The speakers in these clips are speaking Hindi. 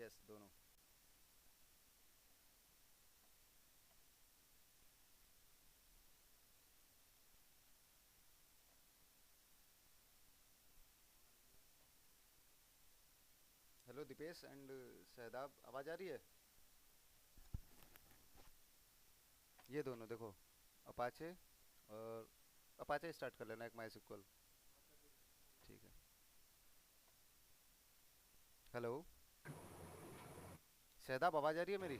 यस दोनों। हेलो दीपेश एंड शहदाब, आवाज़ आ रही है? ये दोनों देखो, अपाचे और अपाचे स्टार्ट कर लेना, एक माई सिक्वल। ठीक है। हेलो शहदाब, आवाज़ आ रही है मेरी?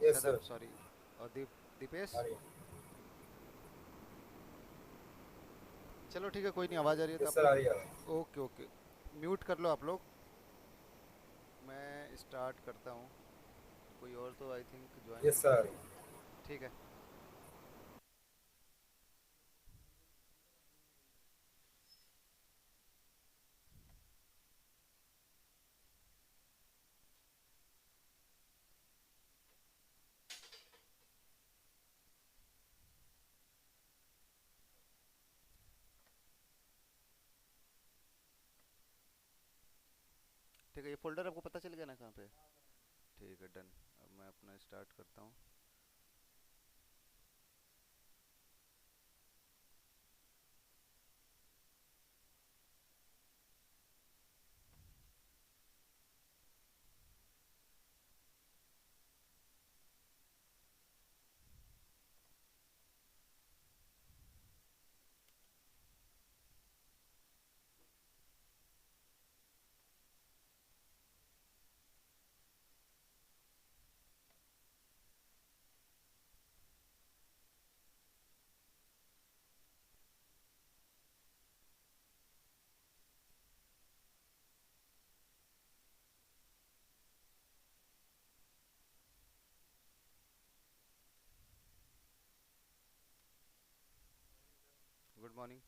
Yes Shahdab sir. सॉरी। और दीपेश। आ रही है। चलो ठीक है, कोई नहीं, आवाज़ आ रही है तो यस आप सर, आ लोग। रही है आवाज़। Okay okay. म्यूट कर लो आप लोग। मैं स्टार्ट करता हूँ। कोई और तो आई थिंक ज्वाइन नहीं यस सर, किया आ है। रही है। ठीक है। ठीक है, ये फोल्डर आपको पता चल गया ना कहाँ पे? ठीक है, डन। अब मैं अपना स्टार्ट करता हूँ। Good morning.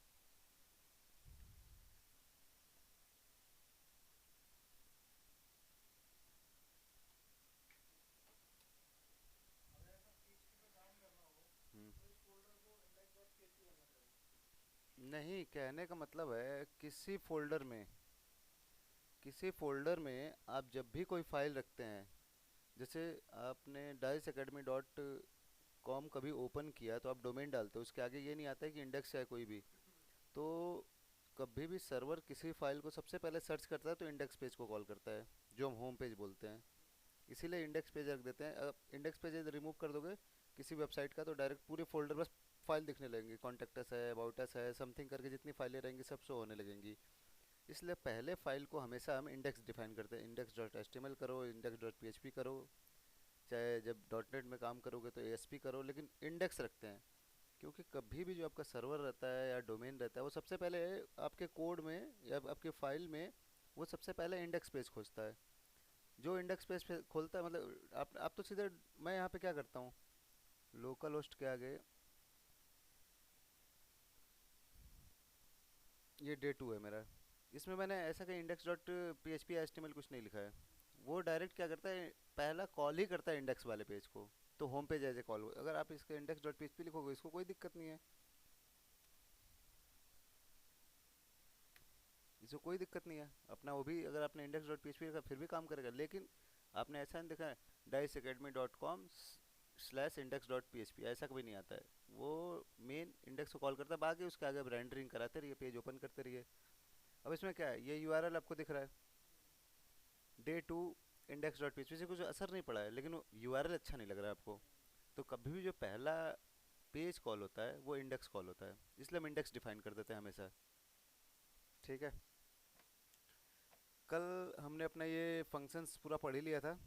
नहीं, कहने का मतलब है किसी फोल्डर में आप जब भी कोई फाइल रखते हैं, जैसे आपने डाइस एकेडमी डॉट कॉम कभी ओपन किया तो आप डोमेन डालते हो, उसके आगे ये नहीं आता है कि इंडेक्स है कोई भी। तो कभी भी सर्वर किसी फाइल को सबसे पहले सर्च करता है तो इंडेक्स पेज को कॉल करता है, जो हम होम पेज बोलते हैं। इसीलिए इंडेक्स पेज रख देते हैं। अब इंडेक्स पेज रिमूव कर दोगे किसी वेबसाइट का तो डायरेक्ट पूरे फोल्डर बस फाइल दिखने लगेंगी, कॉन्टेक्टस है, अबाउटस है, समथिंग करके जितनी फाइलें रहेंगी सब शो होने लगेंगी। इसलिए पहले फाइल को हमेशा हम इंडेक्स डिफाइन करते हैं, index dot H T M L करो, index dot P H P करो, चाहे जब डॉट नेट में काम करोगे तो ए एस पी करो, लेकिन इंडेक्स रखते हैं। क्योंकि कभी भी जो आपका सर्वर रहता है या डोमेन रहता है वो सबसे पहले आपके कोड में या आपके फाइल में वो सबसे पहले इंडेक्स पेज खोजता है। जो इंडेक्स पेज पे खोलता है, मतलब आप तो सीधे, मैं यहाँ पे क्या करता हूँ, लोकल होस्ट के आगे ये डे टू है मेरा, इसमें मैंने ऐसा कि index dot P H P H T M L कुछ नहीं लिखा है। वो डायरेक्ट क्या करता है, पहला कॉल ही करता है इंडेक्स वाले पेज को। तो home page as a call, अगर आप इसके index dot P H P लिखोगे इसको कोई दिक्कत नहीं है, इसको कोई दिक्कत नहीं है। अपना वो भी अगर आपने index dot P H P लिखा फिर भी काम करेगा, लेकिन आपने ऐसा नहीं देखा है dice academy dot com slash index dot P H P, ऐसा कभी नहीं आता है। वो मेन इंडेक्स को कॉल करता है, बाकी उसके आगे आप रेंडरिंग कराते रहिए, पेज ओपन करते रहिए। अब इसमें क्या है, ये यू आर एल आपको दिख रहा है, day to index dot P H P से कुछ असर नहीं पड़ा है, लेकिन वो यू आर एल अच्छा नहीं लग रहा है आपको। तो कभी भी जो पहला पेज कॉल होता है वो इंडेक्स कॉल होता है, इसलिए हम इंडेक्स डिफाइन कर देते हैं हमेशा। ठीक है। कल हमने अपना ये फंक्शंस पूरा पढ़ ही लिया था,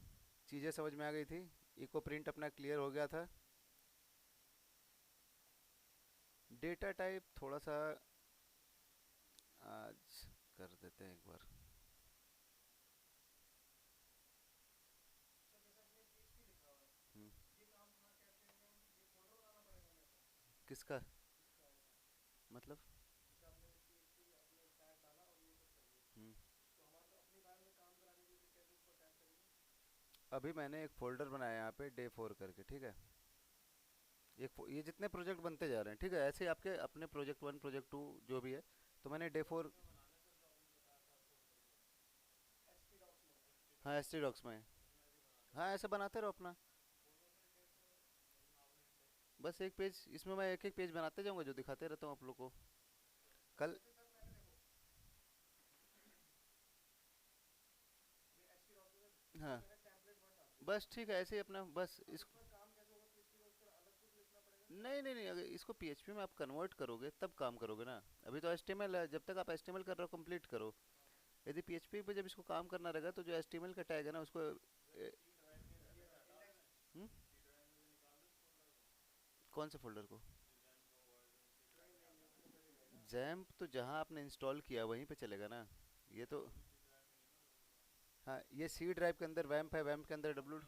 चीज़ें समझ में आ गई थी, इको प्रिंट अपना क्लियर हो गया था। डेटा टाइप थोड़ा सा आज कर देते हैं एक बार। हम्म, किसका? मतलब? हम्म, अभी मैंने एक फोल्डर बनाया है यहाँ पे डे फोर करके, ठीक है। ये जितने प्रोजेक्ट बनते जा रहे हैं, ठीक है, ऐसे ही आपके अपने प्रोजेक्ट वन प्रोजेक्ट टू जो भी है, तो मैंने डे फोर। हाँ एस टी डॉक्स में। हाँ ऐसे बनाते रहो अपना। बस एक पेज इसमें मैं एक एक पेज बनाते जाऊंगा जो दिखाते रहता हूँ आप लोग को। कल। हाँ बस ठीक है ऐसे ही अपना बस इस। नहीं नहीं नहीं, अगर इसको पीएचपी में आप कन्वर्ट करोगे तब काम करोगे ना। अभी तो एचटीएमएल है, जब तक आप एचटीएमएल कर रहे हो कंप्लीट करो। यदि पीएचपी पे जब इसको काम करना रहेगा तो जो एचटीएमएल का टैग है ना उसको हम्म? कौन से फोल्डर को? जैम्प तो जहाँ आपने इंस्टॉल किया वहीं पे चलेगा ना। ये तो। हाँ ये सी ड्राइव के अंदर वैम्प है, वैम्प के अंदर डब्ल्यू।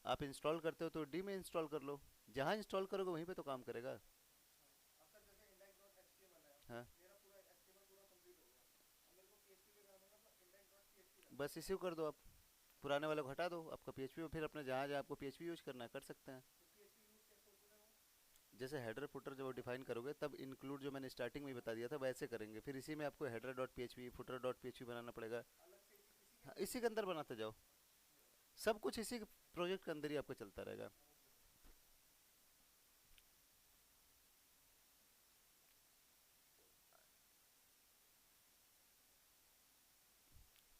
आप इंस्टॉल करते हो तो डी में इंस्टॉल कर लो। जहाँ इंस्टॉल करोगे वहीं पे तो काम करेगा। हाँ बस इसी को कर दो आप। पुराने वाले को हटा दो, आपका पीएचपी में फिर अपने जहाँ जहाँ आपको पीएचपी यूज करना है कर सकते हैं। जैसे हेडर फुटर जब डिफाइन करोगे तब इंक्लूड जो मैंने स्टार्टिंग में ही बता दिया था वैसे करेंगे, फिर इसी में आपको header dot P footer dot P बनाना पड़ेगा। हाँ इसी के अंदर बनाते जाओ। सब कुछ इसी प्रोजेक्ट के अंदर ही आपका चलता रहेगा।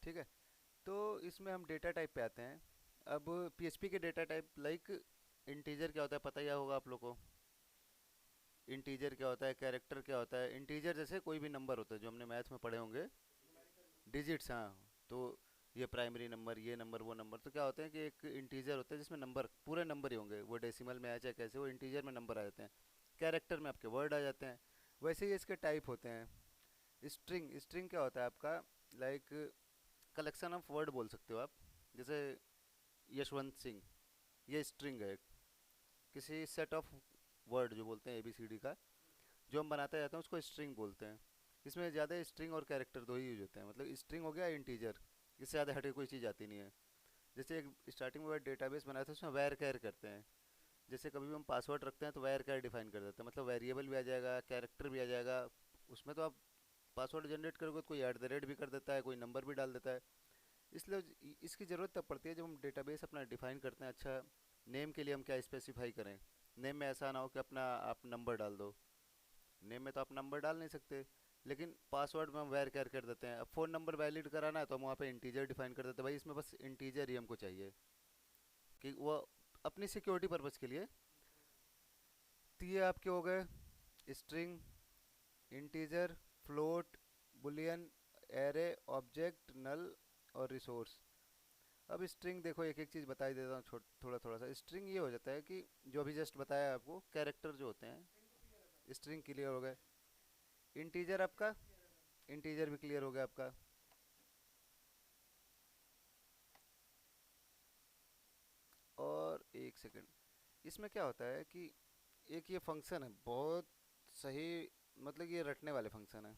ठीक है। तो इसमें हम डेटा टाइप पे आते हैं। अब पीएचपी के डेटा टाइप लाइक इंटीजर क्या होता है पता ही होगा आप लोग को। इंटीजर क्या होता है, कैरेक्टर क्या होता है। इंटीजर जैसे कोई भी नंबर होता है जो हमने मैथ में पढ़े होंगे। डिजिट्स हाँ। तो ये प्राइमरी नंबर, ये नंबर, वो नंबर, तो क्या होते हैं कि एक इंटीजर होता है जिसमें नंबर पूरे नंबर ही होंगे, वो डेसिमल में आया चाहे कैसे, वो इंटीजर में नंबर आ जाते हैं। कैरेक्टर में आपके वर्ड आ जाते हैं। वैसे ही इसके टाइप होते हैं। स्ट्रिंग, स्ट्रिंग क्या होता है आपका लाइक कलेक्शन ऑफ वर्ड बोल सकते हो आप। जैसे यशवंत सिंह, ये स्ट्रिंग है एक, किसी सेट ऑफ वर्ड जो बोलते हैं एबीसीडी का जो हम बनाते जाते हैं उसको स्ट्रिंग बोलते हैं। इसमें ज़्यादा स्ट्रिंग और कैरेक्टर दो ही यूज होते हैं, मतलब स्ट्रिंग हो गया इंटीजर, इससे ज़्यादा हटे कोई चीज़ आती नहीं है। जैसे एक स्टार्टिंग में डेटाबेस बनाया था उसमें वैर कैर करते हैं। जैसे कभी भी हम पासवर्ड रखते हैं तो वैर कैर डिफाइन कर देते हैं, मतलब वेरिएबल भी आ जाएगा, कैरेक्टर भी आ जाएगा। उसमें तो आप पासवर्ड जनरेट करोगे तो कोई ऐट द रेट भी कर देता है, कोई नंबर भी डाल देता है। इसलिए इसकी ज़रूरत तब पड़ती है जब हम डेटाबेस अपना डिफाइन करते हैं। अच्छा नेम के लिए हम क्या स्पेसिफाई करें। नेम में ऐसा ना हो कि अपना आप नंबर डाल दो। नेम में तो आप नंबर डाल नहीं सकते। लेकिन पासवर्ड में हम वेर कैर कर देते हैं। अब फ़ोन नंबर वैलिड कराना है तो हम वहाँ पे इंटीजर डिफाइन कर देते हैं, भाई इसमें बस इंटीजर ही हमको चाहिए कि वो अपनी सिक्योरिटी पर्पज़ के लिए। तो ये आपके हो गए string, integer, float, boolean, array, object, null और रिसोर्स। अब स्ट्रिंग देखो एक एक चीज़ बताई देता हूँ थोड़ा थोड़ा सा। स्ट्रिंग ये हो जाता है कि जो अभी जस्ट बताया आपको कैरेक्टर जो होते हैं स्ट्रिंग क्लियर हो गए। इंटीजर आपका, इंटीजर भी क्लियर हो गया आपका। और एक सेकंड, इसमें क्या होता है कि एक ये फंक्शन है बहुत सही, मतलब ये रटने वाले फंक्शन है।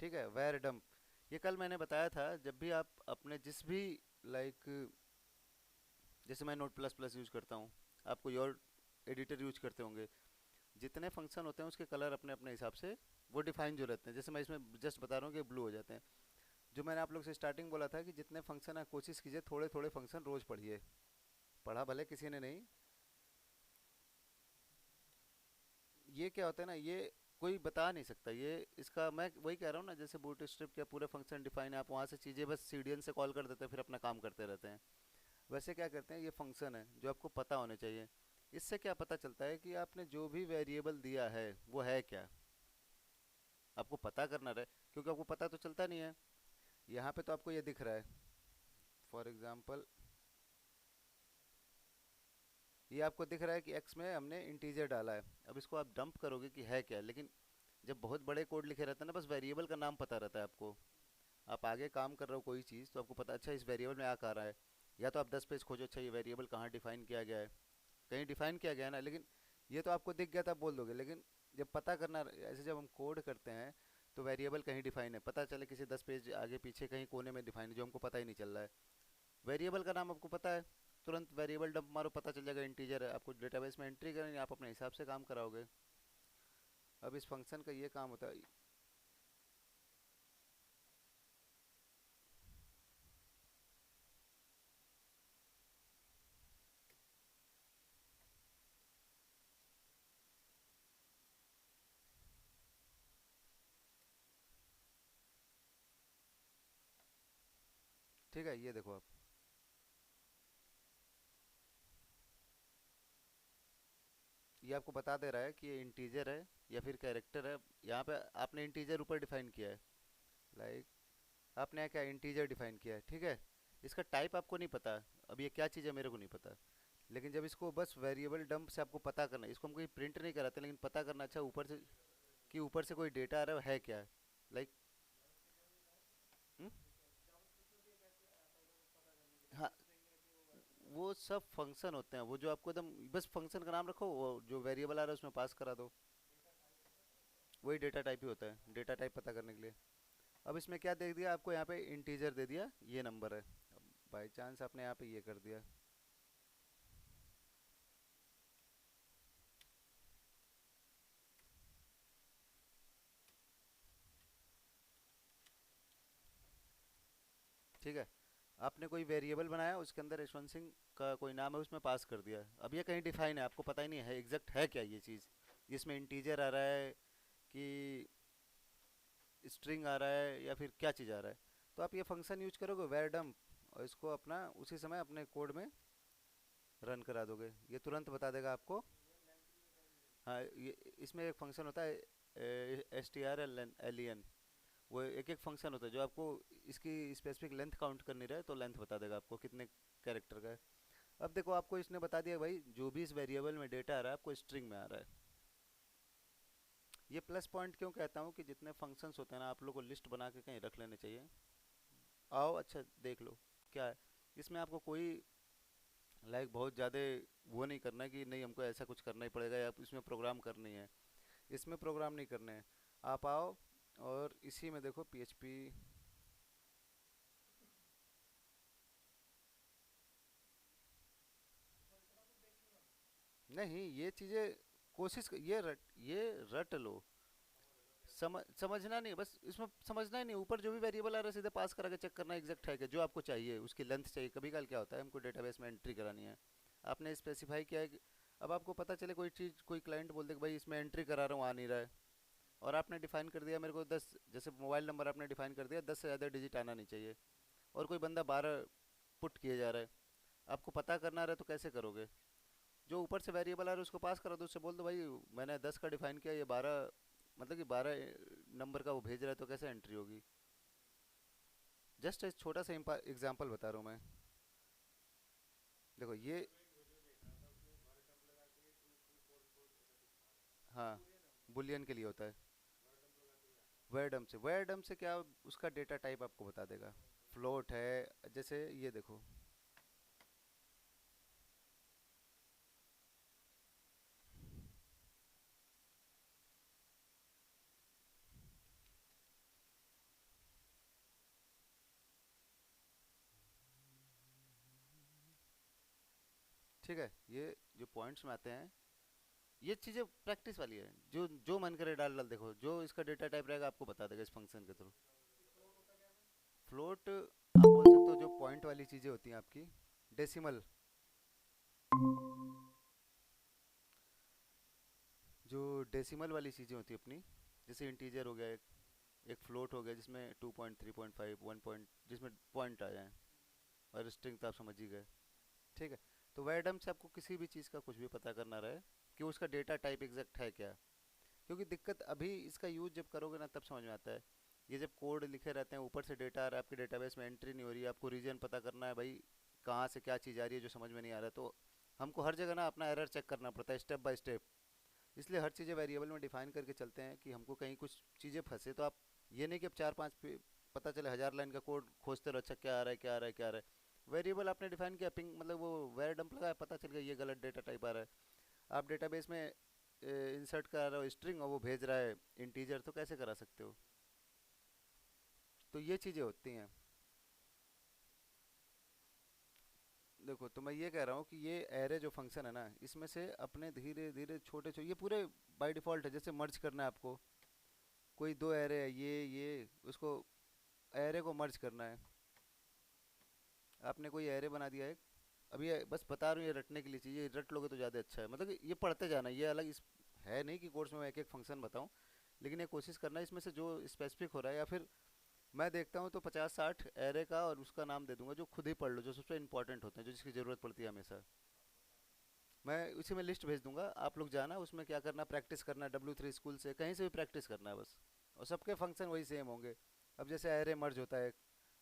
ठीक है वैर डम्प, ये कल मैंने बताया था जब भी आप अपने जिस भी लाइक जैसे मैं नोट प्लस प्लस यूज करता हूँ, आप कोई और एडिटर यूज करते होंगे, जितने फंक्शन होते हैं उसके कलर अपने अपने हिसाब से वो डिफाइन जो रहते हैं। जैसे मैं इसमें जस्ट बता रहा हूँ कि ब्लू हो जाते हैं। जो मैंने आप लोग से स्टार्टिंग बोला था कि जितने फंक्शन है कोशिश कीजिए थोड़े थोड़े फंक्शन रोज़ पढ़िए। पढ़ा भले किसी ने नहीं। ये क्या होता है ना, ये कोई बता नहीं सकता ये। इसका मैं वही कह रहा हूँ ना, जैसे बूट स्ट्रिप के पूरे फंक्शन डिफाइन है, आप वहाँ से चीज़ें बस सीडीएन से कॉल कर देते हैं फिर अपना काम करते रहते हैं। वैसे क्या करते हैं, ये फंक्शन है जो आपको पता होने चाहिए। इससे क्या पता चलता है कि आपने जो भी वेरिएबल दिया है वो है क्या, आपको पता करना रहे। क्योंकि आपको पता तो चलता नहीं है। यहाँ पे तो आपको ये दिख रहा है फॉर एग्जांपल, ये आपको दिख रहा है कि एक्स में हमने इंटीजर डाला है। अब इसको आप डंप करोगे कि है क्या, लेकिन जब बहुत बड़े कोड लिखे रहते हैं ना बस वेरिएबल का नाम पता रहता है आपको। आप आगे काम कर रहे हो कोई चीज़ तो आपको पता अच्छा इस वेरिएबल में आ कहाँ रहा है। या तो आप 10 पेज खोजो अच्छा ये वेरिएबल कहाँ डिफाइन किया गया है, कहीं डिफाइन किया गया है ना। लेकिन ये तो आपको दिख गया था आप बोल दोगे, लेकिन जब पता करना ऐसे जब हम कोड करते हैं तो वेरिएबल कहीं डिफाइन है, पता चले किसी 10 पेज आगे पीछे कहीं कोने में डिफाइन है जो हमको पता ही नहीं चल रहा है। वेरिएबल का नाम आपको पता है, तुरंत वेरिएबल डंप मारो पता चल जाएगा इंटीजर है, आपको डेटाबेस में एंट्री करनी है, आप अपने हिसाब से काम कराओगे। अब इस फंक्शन का ये काम होता है। ठीक है, ये देखो आप, ये आपको बता दे रहा है कि ये इंटीजर है या फिर कैरेक्टर है। यहाँ पे आपने इंटीजर ऊपर डिफाइन किया है, लाइक आपने यहाँ क्या इंटीजर डिफाइन किया है, ठीक है। इसका टाइप आपको नहीं पता, अब ये क्या चीज़ है मेरे को नहीं पता। लेकिन जब इसको बस वेरिएबल डंप से आपको पता करना है, इसको हम कोई प्रिंट नहीं कराते, लेकिन पता करना अच्छा ऊपर से कि ऊपर से कोई डेटा आ रहा है क्या, लाइक। हाँ, वो सब फंक्शन होते हैं, वो जो आपको एकदम बस फंक्शन का नाम रखो, वो जो वेरिएबल आ रहा है उसमें पास करा दो, वही डेटा टाइप ही होता है, डेटा टाइप पता करने के लिए। अब इसमें क्या दे दिया आपको, यहाँ पे इंटीजर दे दिया, ये नंबर है। अब बाई चांस आपने यहाँ पे ये कर दिया, ठीक है। आपने कोई वेरिएबल बनाया, उसके अंदर यशवंत सिंह का कोई नाम है, उसमें पास कर दिया। अब ये कहीं डिफाइन है, आपको पता ही नहीं है एग्जैक्ट है क्या ये चीज़, इसमें इंटीजर आ रहा है कि स्ट्रिंग आ रहा है या फिर क्या चीज़ आ रहा है। तो आप ये फंक्शन यूज करोगे वेर डम्प, और इसको अपना उसी समय अपने कोड में रन करा दोगे, ये तुरंत बता देगा आपको। हाँ, ये इसमें एक फंक्शन होता है STRLN, वो एक एक फंक्शन होता है जो आपको इसकी स्पेसिफिक लेंथ काउंट करनी रहे तो लेंथ बता देगा आपको कितने कैरेक्टर का है। अब देखो आपको इसने बता दिया भाई जो भी इस वेरिएबल में डेटा आ रहा है आपको स्ट्रिंग में आ रहा है। ये प्लस पॉइंट क्यों कहता हूँ कि जितने फंक्शंस होते हैं ना, आप लोग को लिस्ट बना के कहीं रख लेने चाहिए। आओ अच्छा देख लो क्या है इसमें, आपको कोई लाइक बहुत ज़्यादा वो नहीं करना है कि नहीं हमको ऐसा कुछ करना ही पड़ेगा या इसमें प्रोग्राम करनी है, इसमें प्रोग्राम नहीं करने हैं। आप आओ और इसी में देखो PHP, नहीं ये चीज़ें ये रट लो। समझना नहीं, बस इसमें समझना ही नहीं, ऊपर जो भी वेरिएबल आ रहा है सीधे पास करा के चेक करना एग्जैक्ट है क्या, जो आपको चाहिए उसकी लेंथ चाहिए। कभी कल क्या होता है हमको डेटाबेस में एंट्री करानी है, आपने स्पेसिफाई किया है कि अब आपको पता चले कोई चीज़, कोई क्लाइंट बोल दे कि भाई इसमें एंट्री करा रहा हूँ आ नहीं रहा है, और आपने डिफाइन कर दिया मेरे को 10, जैसे मोबाइल नंबर आपने डिफाइन कर दिया 10 से ज़्यादा डिजिट आना नहीं चाहिए, और कोई बंदा 12 पुट किए जा रहा है, आपको पता करना रहा है तो कैसे करोगे। जो ऊपर से वेरिएबल आ रहा है उसको पास करा दो, उससे बोल दो भाई मैंने 10 का डिफाइन किया, ये 12 मतलब कि 12 नंबर का वो भेज रहा है तो कैसे एंट्री होगी। जस्ट एक छोटा सा एग्जांपल बता रहा हूँ मैं। देखो ये, हाँ, बुलियन के लिए होता है। वेरडम से क्या, उसका डेटा टाइप आपको बता देगा। फ्लोट है, जैसे ये देखो, ठीक है, ये जो पॉइंट्स में आते हैं ये चीज़ें प्रैक्टिस वाली है, जो जो मन करे डाल डाल, देखो जो इसका डेटा टाइप रहेगा आपको बता देगा इस फंक्शन के थ्रू। फ्लोट आप बोल सकते हो जो पॉइंट वाली चीज़ें होती हैं आपकी, डेसिमल, जो डेसिमल वाली चीज़ें होती है अपनी, जैसे इंटीजर हो गया एक फ्लोट हो गया जिसमें 2.3.5 1 पॉइंट जिसमें पॉइंट आ जाए, और स्ट्रिंग तो आप समझ ही गए, ठीक है। तो वैडम से आपको किसी भी चीज़ का कुछ भी पता करना रहे कि उसका डेटा टाइप एग्जैक्ट है क्या, क्योंकि दिक्कत अभी इसका यूज़ जब करोगे ना तब समझ में आता है। ये जब कोड लिखे रहते हैं ऊपर से डेटा आ रहा है आपके डेटाबेस में एंट्री नहीं हो रही है, आपको रीजन पता करना है भाई कहाँ से क्या चीज़ आ रही है जो समझ में नहीं आ रहा है, तो हमको हर जगह ना अपना एरर चेक करना पड़ता है स्टेप बाय स्टेप। इसलिए हर चीज़ें वेरिएबल में डिफाइन करके चलते हैं कि हमको कहीं कुछ चीज़ें फंसे तो आप, ये नहीं कि अब 4-5 पता चले 1000 लाइन का कोड खोजते रहो अच्छा क्या आ रहा है क्या आ रहा है क्या आ रहा है। वेरिएबल आपने डिफाइन किया, पिंग मतलब वो वेर डंप लगाया, पता चल गया ये गलत डेटा टाइप आ रहा है। आप डेटाबेस में इंसर्ट करा रहे हो स्ट्रिंग और वो भेज रहा है इंटीजर, तो कैसे करा सकते हो। तो ये चीज़ें होती हैं। देखो तो मैं ये कह रहा हूँ कि ये एरे जो फंक्शन है ना, इसमें से अपने धीरे धीरे छोटे छोटे, ये पूरे बाय डिफ़ॉल्ट है, जैसे मर्ज करना है आपको, कोई दो एरे है ये उसको एरे को मर्ज करना है, आपने कोई एरे बना दिया है। अभी ये बस बता रहा हूँ ये रटने के लिए चीज़, ये रट लोगे तो ज़्यादा अच्छा है, मतलब कि ये पढ़ते जाना, ये अलग इस है नहीं कि कोर्स में मैं एक एक फंक्शन बताऊँ, लेकिन ये कोशिश करना है इसमें से जो स्पेसिफिक हो रहा है, या फिर मैं देखता हूँ तो 50-60 एरे का और उसका नाम दे दूंगा, जो खुद ही पढ़ लो, जो सबसे इंपॉर्टेंट होते हैं, जो जिसकी ज़रूरत पड़ती है हमेशा। मैं उसी में लिस्ट भेज दूंगा, आप लोग जाना उसमें क्या करना, प्रैक्टिस करना, W3 स्कूल से कहीं से भी प्रैक्टिस करना है बस। और सबके फंक्शन वही सेम होंगे। अब जैसे एरे मर्ज होता है,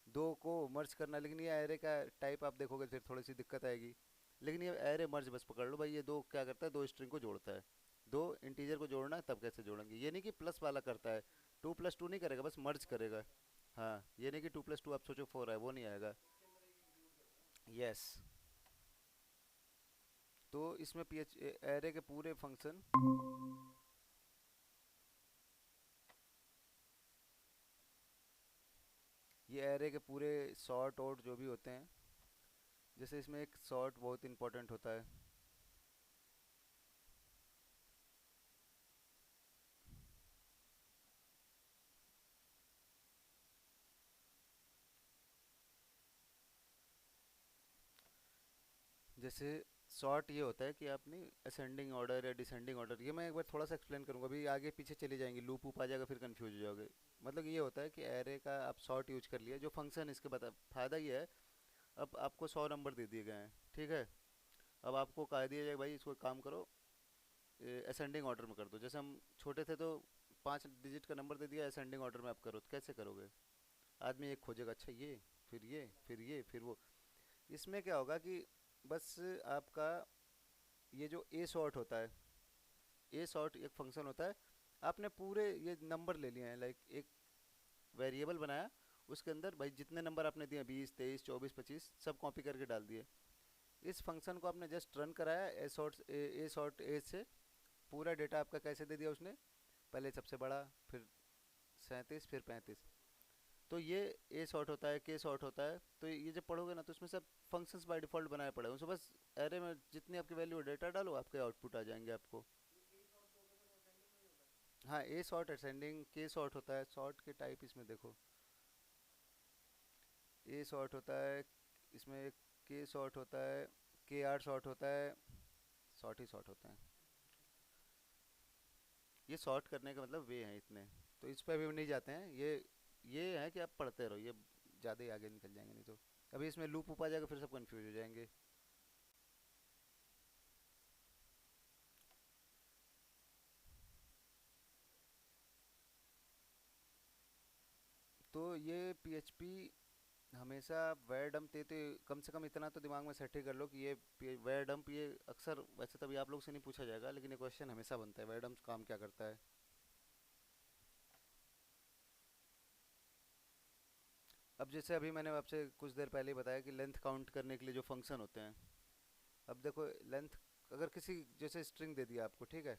दो को मर्ज करना, लेकिन ये एरे का टाइप आप देखोगे फिर थोड़ी सी दिक्कत आएगी। लेकिन ये एरे मर्ज बस पकड़ लो भाई, ये दो क्या करता है, दो स्ट्रिंग को जोड़ता है। दो इंटीजर को जोड़ना है, तब कैसे जोड़ेंगे, ये नहीं कि प्लस वाला करता है। 2+2 नहीं करेगा, बस मर्ज करेगा। हाँ, ये नहीं कि 2+2 आप सोचो 4 है, वो नहीं आएगा। यस। तो इसमें पी एच एरे के पूरे फंक्शन, ये एरे के पूरे सॉर्ट आउट जो भी होते हैं, जैसे इसमें एक सॉर्ट बहुत इंपॉर्टेंट होता है। जैसे सॉर्ट ये होता है कि आपने असेंडिंग ऑर्डर या डिसेंडिंग ऑर्डर, ये मैं एक बार थोड़ा सा एक्सप्लेन करूंगा, अभी आगे पीछे चली जाएंगी, लूप ऊप आ जाएगा फिर कंफ्यूज हो जाओगे। मतलब ये होता है कि एरे का आप सॉर्ट यूज कर लिया, जो फंक्शन इसके बता फायदा ये है। अब आपको 100 नंबर दे दिए गए हैं, ठीक है। अब आपको कह दिया जाए भाई इसको काम करो, असेंडिंग ऑर्डर में कर दो। जैसे हम छोटे थे तो 5 डिजिट का नंबर दे दिया, असेंडिंग ऑर्डर में आप करो, तो कैसे करोगे? आदमी एक खोजेगा, अच्छा ये, फिर ये, फिर ये, फिर वो। इसमें क्या होगा कि बस आपका ये जो ए सॉर्ट होता है, ए सॉर्ट एक फंक्शन होता है। आपने पूरे ये नंबर ले लिए हैं, लाइक एक वेरिएबल बनाया, उसके अंदर भाई जितने नंबर आपने दिए, 20, 23, 24, 25, सब कॉपी करके डाल दिए। इस फंक्शन को आपने जस्ट रन कराया, ए सॉर्ट ए से पूरा डेटा आपका कैसे दे दिया उसने, पहले सबसे बड़ा, फिर 37, फिर 35। तो ये ए सॉर्ट होता है, के सॉर्ट होता है। तो ये जब पढ़ोगे ना, तो उसमें सब फंक्शंस बाय डिफ़ॉल्ट बनाए पड़े हैं, उसमें बस एरे में जितनी आपकी वैल्यू डेटा डालो, आपके आउटपुट आ जाएंगे आपको। हाँ, ए सॉर्ट असेंडिंग, के सॉर्ट होता है, सॉर्ट के टाइप इसमें देखो, ए सॉर्ट होता है, इसमें के सॉर्ट होता है, के आर सॉर्ट होता है, सॉर्ट ही सॉर्ट होता है। ये सॉर्ट करने का मतलब वे हैं इतने, तो इस पर भी नहीं जाते हैं। ये है कि आप पढ़ते रहो, ये ज़्यादा ही आगे निकल जाएंगे नहीं तो। अभी इसमें लूप ऊप आ जाएगा, फिर सब कंफ्यूज हो जाएंगे। तो ये पीएचपी हमेशा वैर डंप देते, कम से कम इतना तो दिमाग में सेट ही कर लो कि ये वैर डंप, ये अक्सर वैसे तभी आप लोग से नहीं पूछा जाएगा, लेकिन ये क्वेश्चन हमेशा बनता है, वैर डंप काम क्या करता है। अब जैसे अभी मैंने आपसे कुछ देर पहले ही बताया कि लेंथ काउंट करने के लिए जो फंक्शन होते हैं। अब देखो लेंथ, अगर किसी जैसे स्ट्रिंग दे दिया आपको, ठीक है।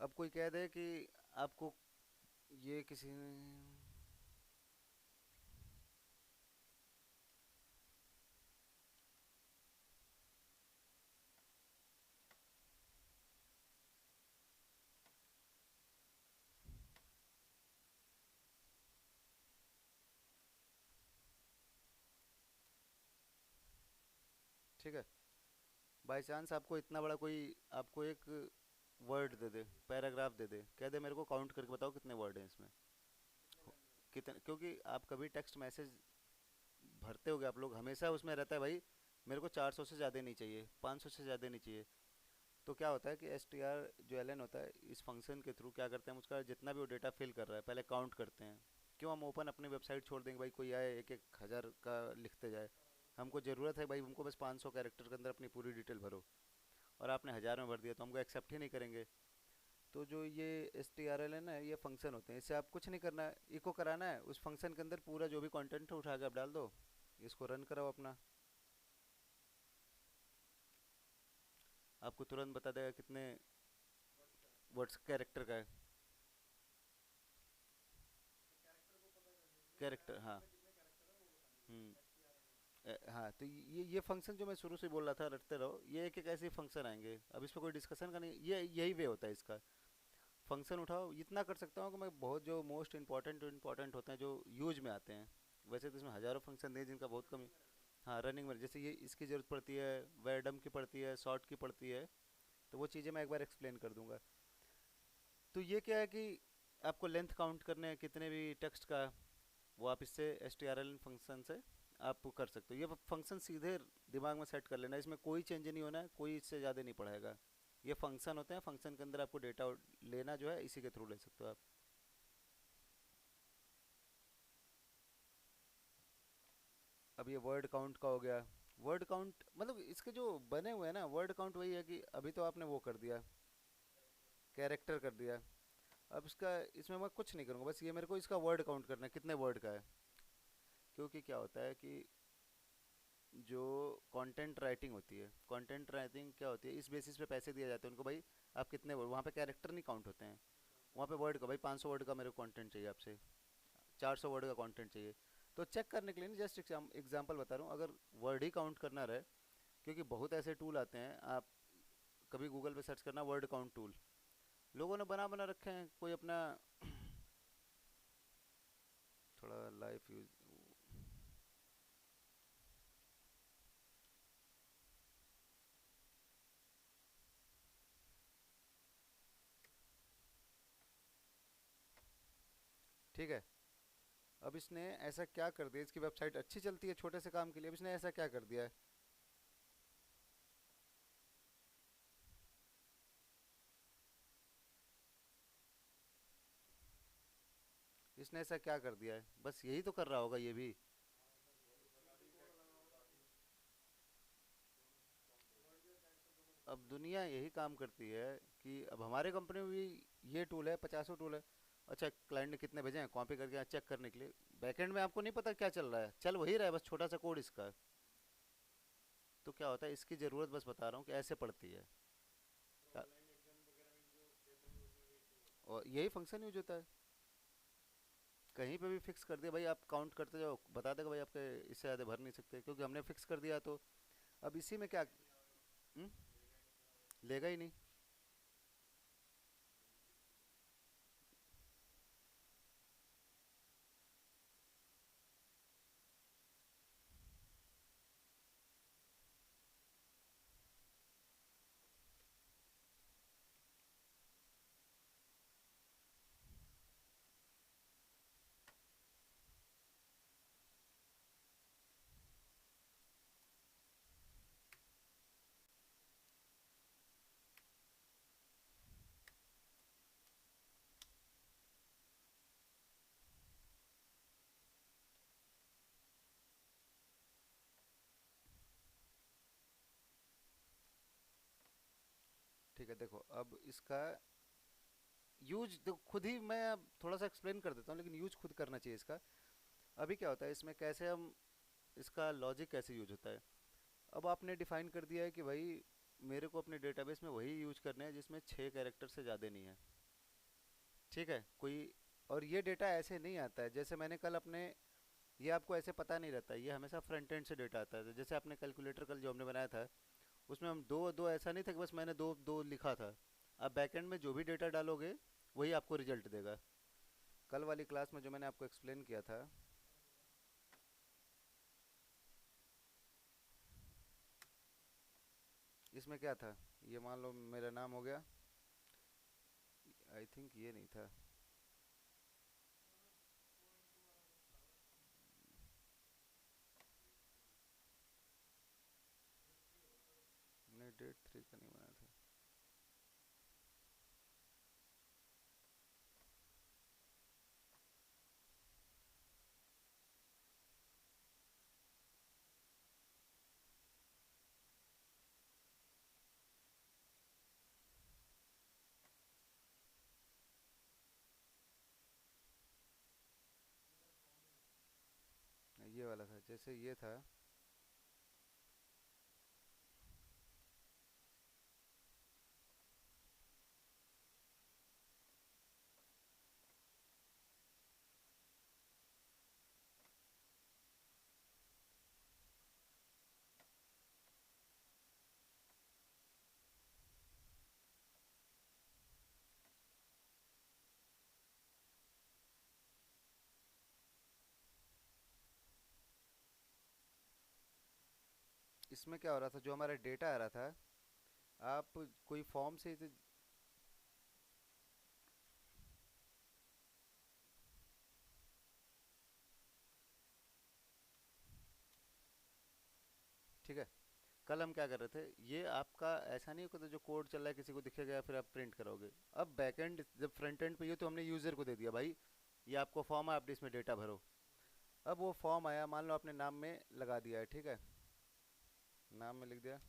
अब कोई कह दे कि आपको ये किसी ने, ठीक है, बाई चांस आपको इतना बड़ा कोई, आपको एक वर्ड दे दे, पैराग्राफ दे दे, कह दे मेरे को काउंट करके बताओ कितने वर्ड हैं इसमें, कितने, क्योंकि आप कभी टेक्स्ट मैसेज भरते होगे, आप लोग हमेशा उसमें रहता है भाई, मेरे को 400 से ज़्यादा नहीं चाहिए, 500 से ज़्यादा नहीं चाहिए। तो क्या होता है कि str जो ln होता है, इस फंक्शन के थ्रू क्या करते हैं, हम उसका जितना भी वो डेटा फिल कर रहा है पहले काउंट करते हैं। क्यों हम ओपन अपनी वेबसाइट छोड़ देंगे भाई, कोई आए एक एक हज़ार का लिखते जाए? हमको ज़रूरत है भाई, हमको बस 500 कैरेक्टर के अंदर अपनी पूरी डिटेल भरो, और आपने हज़ार में भर दिया तो हमको एक्सेप्ट ही नहीं करेंगे। तो जो ये strlen है, ये फंक्शन होते हैं, इससे आप कुछ नहीं करना है, इको कराना है उस फंक्शन के अंदर, पूरा जो भी कंटेंट है उठा के आप डाल दो, इसको रन कराओ अपना, आपको तुरंत बता देगा कितने वर्ड्स कैरेक्टर का है। कैरेक्टर, हाँ। हम्म। हाँ, तो ये फंक्शन जो मैं शुरू से बोल रहा था, रटते रहो, ये एक एक ऐसे फंक्शन आएंगे, अब इस पर कोई डिस्कशन का नहीं, ये यही वे होता है इसका। फंक्शन उठाओ, इतना कर सकता हूँ कि मैं बहुत जो मोस्ट इंपॉर्टेंट होते हैं, जो यूज में आते हैं। वैसे तो इसमें हज़ारों फंक्शन हैं जिनका बहुत कम। हाँ, रनिंग में जैसे ये इसकी ज़रूरत पड़ती है, वैरडम की पड़ती है, शॉर्ट की पड़ती है, तो वो चीज़ें मैं एक बार एक्सप्लेन कर दूंगा। तो ये क्या है कि आपको लेंथ काउंट करने हैं कितने भी टेक्स्ट का, वो आप इससे stRL फंक्शन से आप कर सकते हो। ये फंक्शन सीधे दिमाग में सेट कर लेना, इसमें कोई चेंज नहीं होना है, कोई इससे ज़्यादा नहीं पढ़ाएगा। ये फंक्शन होते हैं, फंक्शन के अंदर आपको डेटा लेना जो है इसी के थ्रू ले सकते हो आप। अब ये वर्ड काउंट का हो गया। वर्ड काउंट मतलब इसके जो बने हुए हैं ना, वर्ड काउंट वही है कि अभी तो आपने वो कर दिया, कैरेक्टर कर दिया। अब इसका, इसमें मैं कुछ नहीं करूँगा, बस ये मेरे को इसका वर्ड काउंट करना है कितने वर्ड का है। क्योंकि क्या होता है कि जो कंटेंट राइटिंग होती है, कंटेंट राइटिंग क्या होती है, इस बेसिस पे पैसे दिए जाते हैं उनको, भाई आप कितने वर्ड, वहाँ पे कैरेक्टर नहीं काउंट होते हैं, वहाँ पे वर्ड का, भाई 500 वर्ड का मेरे को कंटेंट चाहिए आपसे, 400 वर्ड का कंटेंट चाहिए। तो चेक करने के लिए नहीं, जस्ट एग्जांपल बता रहा हूँ, अगर वर्ड ही काउंट करना रहे, क्योंकि बहुत ऐसे टूल आते हैं, आप कभी गूगल पे सर्च करना वर्ड काउंट टूल, लोगों ने बना बना रखे हैं, कोई अपना थोड़ा लाइफ यूज। ठीक है। अब इसने ऐसा क्या कर दिया, इसकी वेबसाइट अच्छी चलती है छोटे से काम के लिए, अब इसने ऐसा क्या कर दिया है, इसने ऐसा क्या कर दिया है, बस यही तो कर रहा होगा ये भी। अब दुनिया यही काम करती है कि अब हमारे कंपनी में भी ये टूल है, 50 टूल है। अच्छा, क्लाइंट ने कितने भेजे हैं, कॉपी करके यहाँ चेक करने के लिए, बैकएंड में आपको नहीं पता क्या चल रहा है, चल वही रहा है, बस छोटा सा कोड इसका है। तो क्या होता है, इसकी ज़रूरत बस बता रहा हूँ कि ऐसे पड़ती है। क्या- और यही फंक्शन यूज होता है, कहीं पे भी फिक्स कर दिया भाई, आप काउंट करते जाओ, बता देगा भाई आपके इससे ज़्यादा भर नहीं सकते, क्योंकि हमने फिक्स कर दिया। तो अब इसी में क्या, लेगा ही नहीं। ठीक है, देखो अब इसका यूज देखो, खुद ही मैं अब थोड़ा सा एक्सप्लेन कर देता हूँ, लेकिन यूज खुद करना चाहिए इसका। अभी क्या होता है इसमें, कैसे हम इसका लॉजिक कैसे यूज होता है। अब आपने डिफाइन कर दिया है कि भाई मेरे को अपने डेटाबेस में वही यूज करने हैं जिसमें 6 कैरेक्टर से ज़्यादा नहीं है। ठीक है, कोई, और ये डेटा ऐसे नहीं आता है जैसे मैंने कल अपने, ये आपको ऐसे पता नहीं रहता, ये हमेशा फ्रंट एंड से डेटा आता है। जैसे आपने कैलकुलेटर कल जो हमने बनाया था, उसमें हम दो दो ऐसा नहीं था कि बस मैंने दो दो लिखा था। आप बैकएंड में जो भी डेटा डालोगे वही आपको रिजल्ट देगा। कल वाली क्लास में जो मैंने आपको एक्सप्लेन किया था, इसमें क्या था, ये मान लो मेरा नाम हो गया, आई थिंक ये नहीं था, नहीं डेट 3 का नहीं बना था। नहीं, ये वाला था, जैसे ये था। इसमें क्या हो रहा था, जो हमारा डेटा आ रहा था, आप कोई फॉर्म से इसे, ठीक है। कल हम क्या कर रहे थे, ये आपका ऐसा नहीं होता जो कोड चल रहा है किसी को दिखेगा या फिर आप प्रिंट करोगे। अब बैकएंड जब फ्रंट एंड पे ये तो हमने यूज़र को दे दिया भाई, ये आपको फॉर्म है, आप इसमें डेटा भरो। अब वो फॉर्म आया, मान लो आपने नाम में लगा दिया है, ठीक है, नाम में लिख दिया।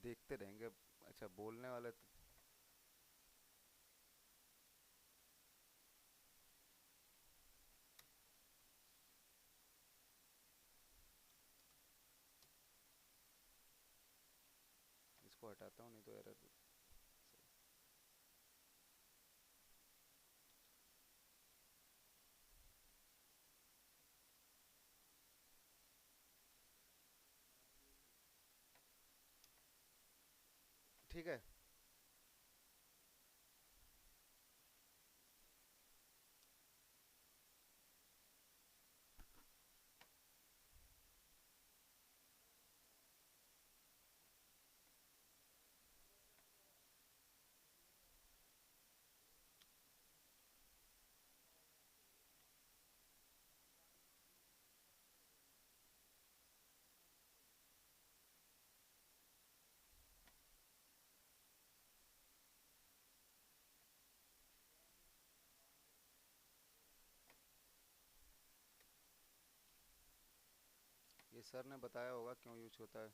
देखते रहेंगे अब। अच्छा, बोलने वाले तो इसको हटाता हूँ, नहीं तो एरर। ठीक है। ये सर ने बताया होगा क्यों यूज होता है।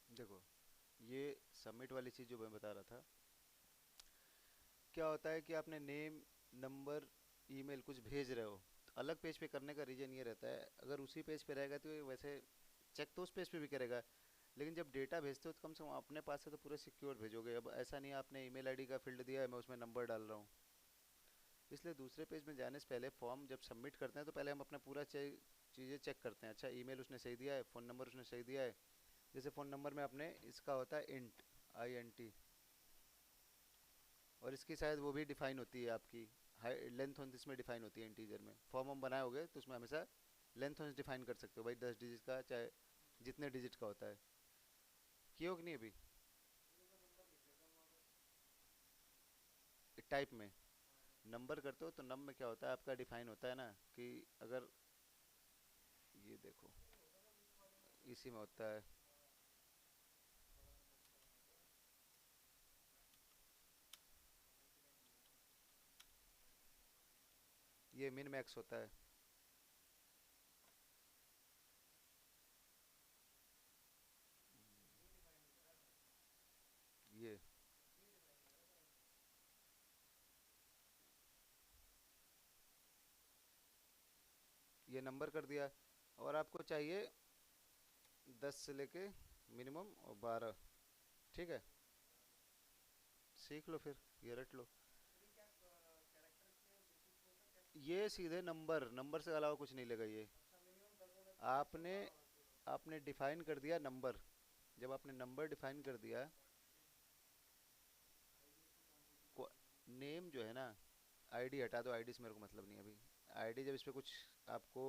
देखो, ये सबमिट वाली चीज़ जो मैं बता रहा था, क्या होता है कि आपने नेम, नंबर, ईमेल कुछ भेज रहे हो, तो अलग पेज पे करने का रीज़न ये रहता है, अगर उसी पेज पे रहेगा तो ये वैसे चेक तो उस पेज पे भी करेगा, लेकिन जब डेटा भेजते हो तो कम से कम अपने पास से तो पूरा सिक्योर भेजोगे। अब ऐसा नहीं है आपने ईमेल आईडी का फील्ड दिया है, मैं उसमें नंबर डाल रहा हूँ। इसलिए दूसरे पेज में जाने से पहले फॉर्म जब सबमिट करते हैं तो पहले हम अपना पूरा चीज़ें चेक करते हैं। अच्छा, ईमेल उसने सही दिया है, फ़ोन नंबर उसने सही दिया है। जैसे फ़ोन नंबर में अपने इसका होता है इंट, INT, और इसकी शायद वो भी डिफाइन होती है आपकी, हाई लेंथ होती इसमें डिफाइन होती है इंटीजर में। फॉर्म हम बनाए होगे तो उसमें हमेशा लेंथ होंस डिफाइन कर सकते हो भाई, 10 डिजिट का चाहे जितने डिजिट का होता है। किए हो कि नहीं अभी? टाइप में नंबर करते हो तो नम में क्या होता है आपका डिफाइन होता है ना, कि अगर ये देखो इसी में होता है, ये मिन मैक्स होता है। ये नंबर कर दिया, और आपको चाहिए 10 से लेके मिनिमम और 12। ठीक है, सीख लो फिर, ये रट लो। ये सीधे नंबर, नंबर से अलावा कुछ नहीं लेगा ये। आपने आपने डिफाइन कर दिया नंबर, जब आपने नंबर डिफाइन कर दिया, नेम जो है ना, आईडी हटा दो, आईडी से मेरे को मतलब नहीं है अभी। आईडी जब इस पे कुछ आपको,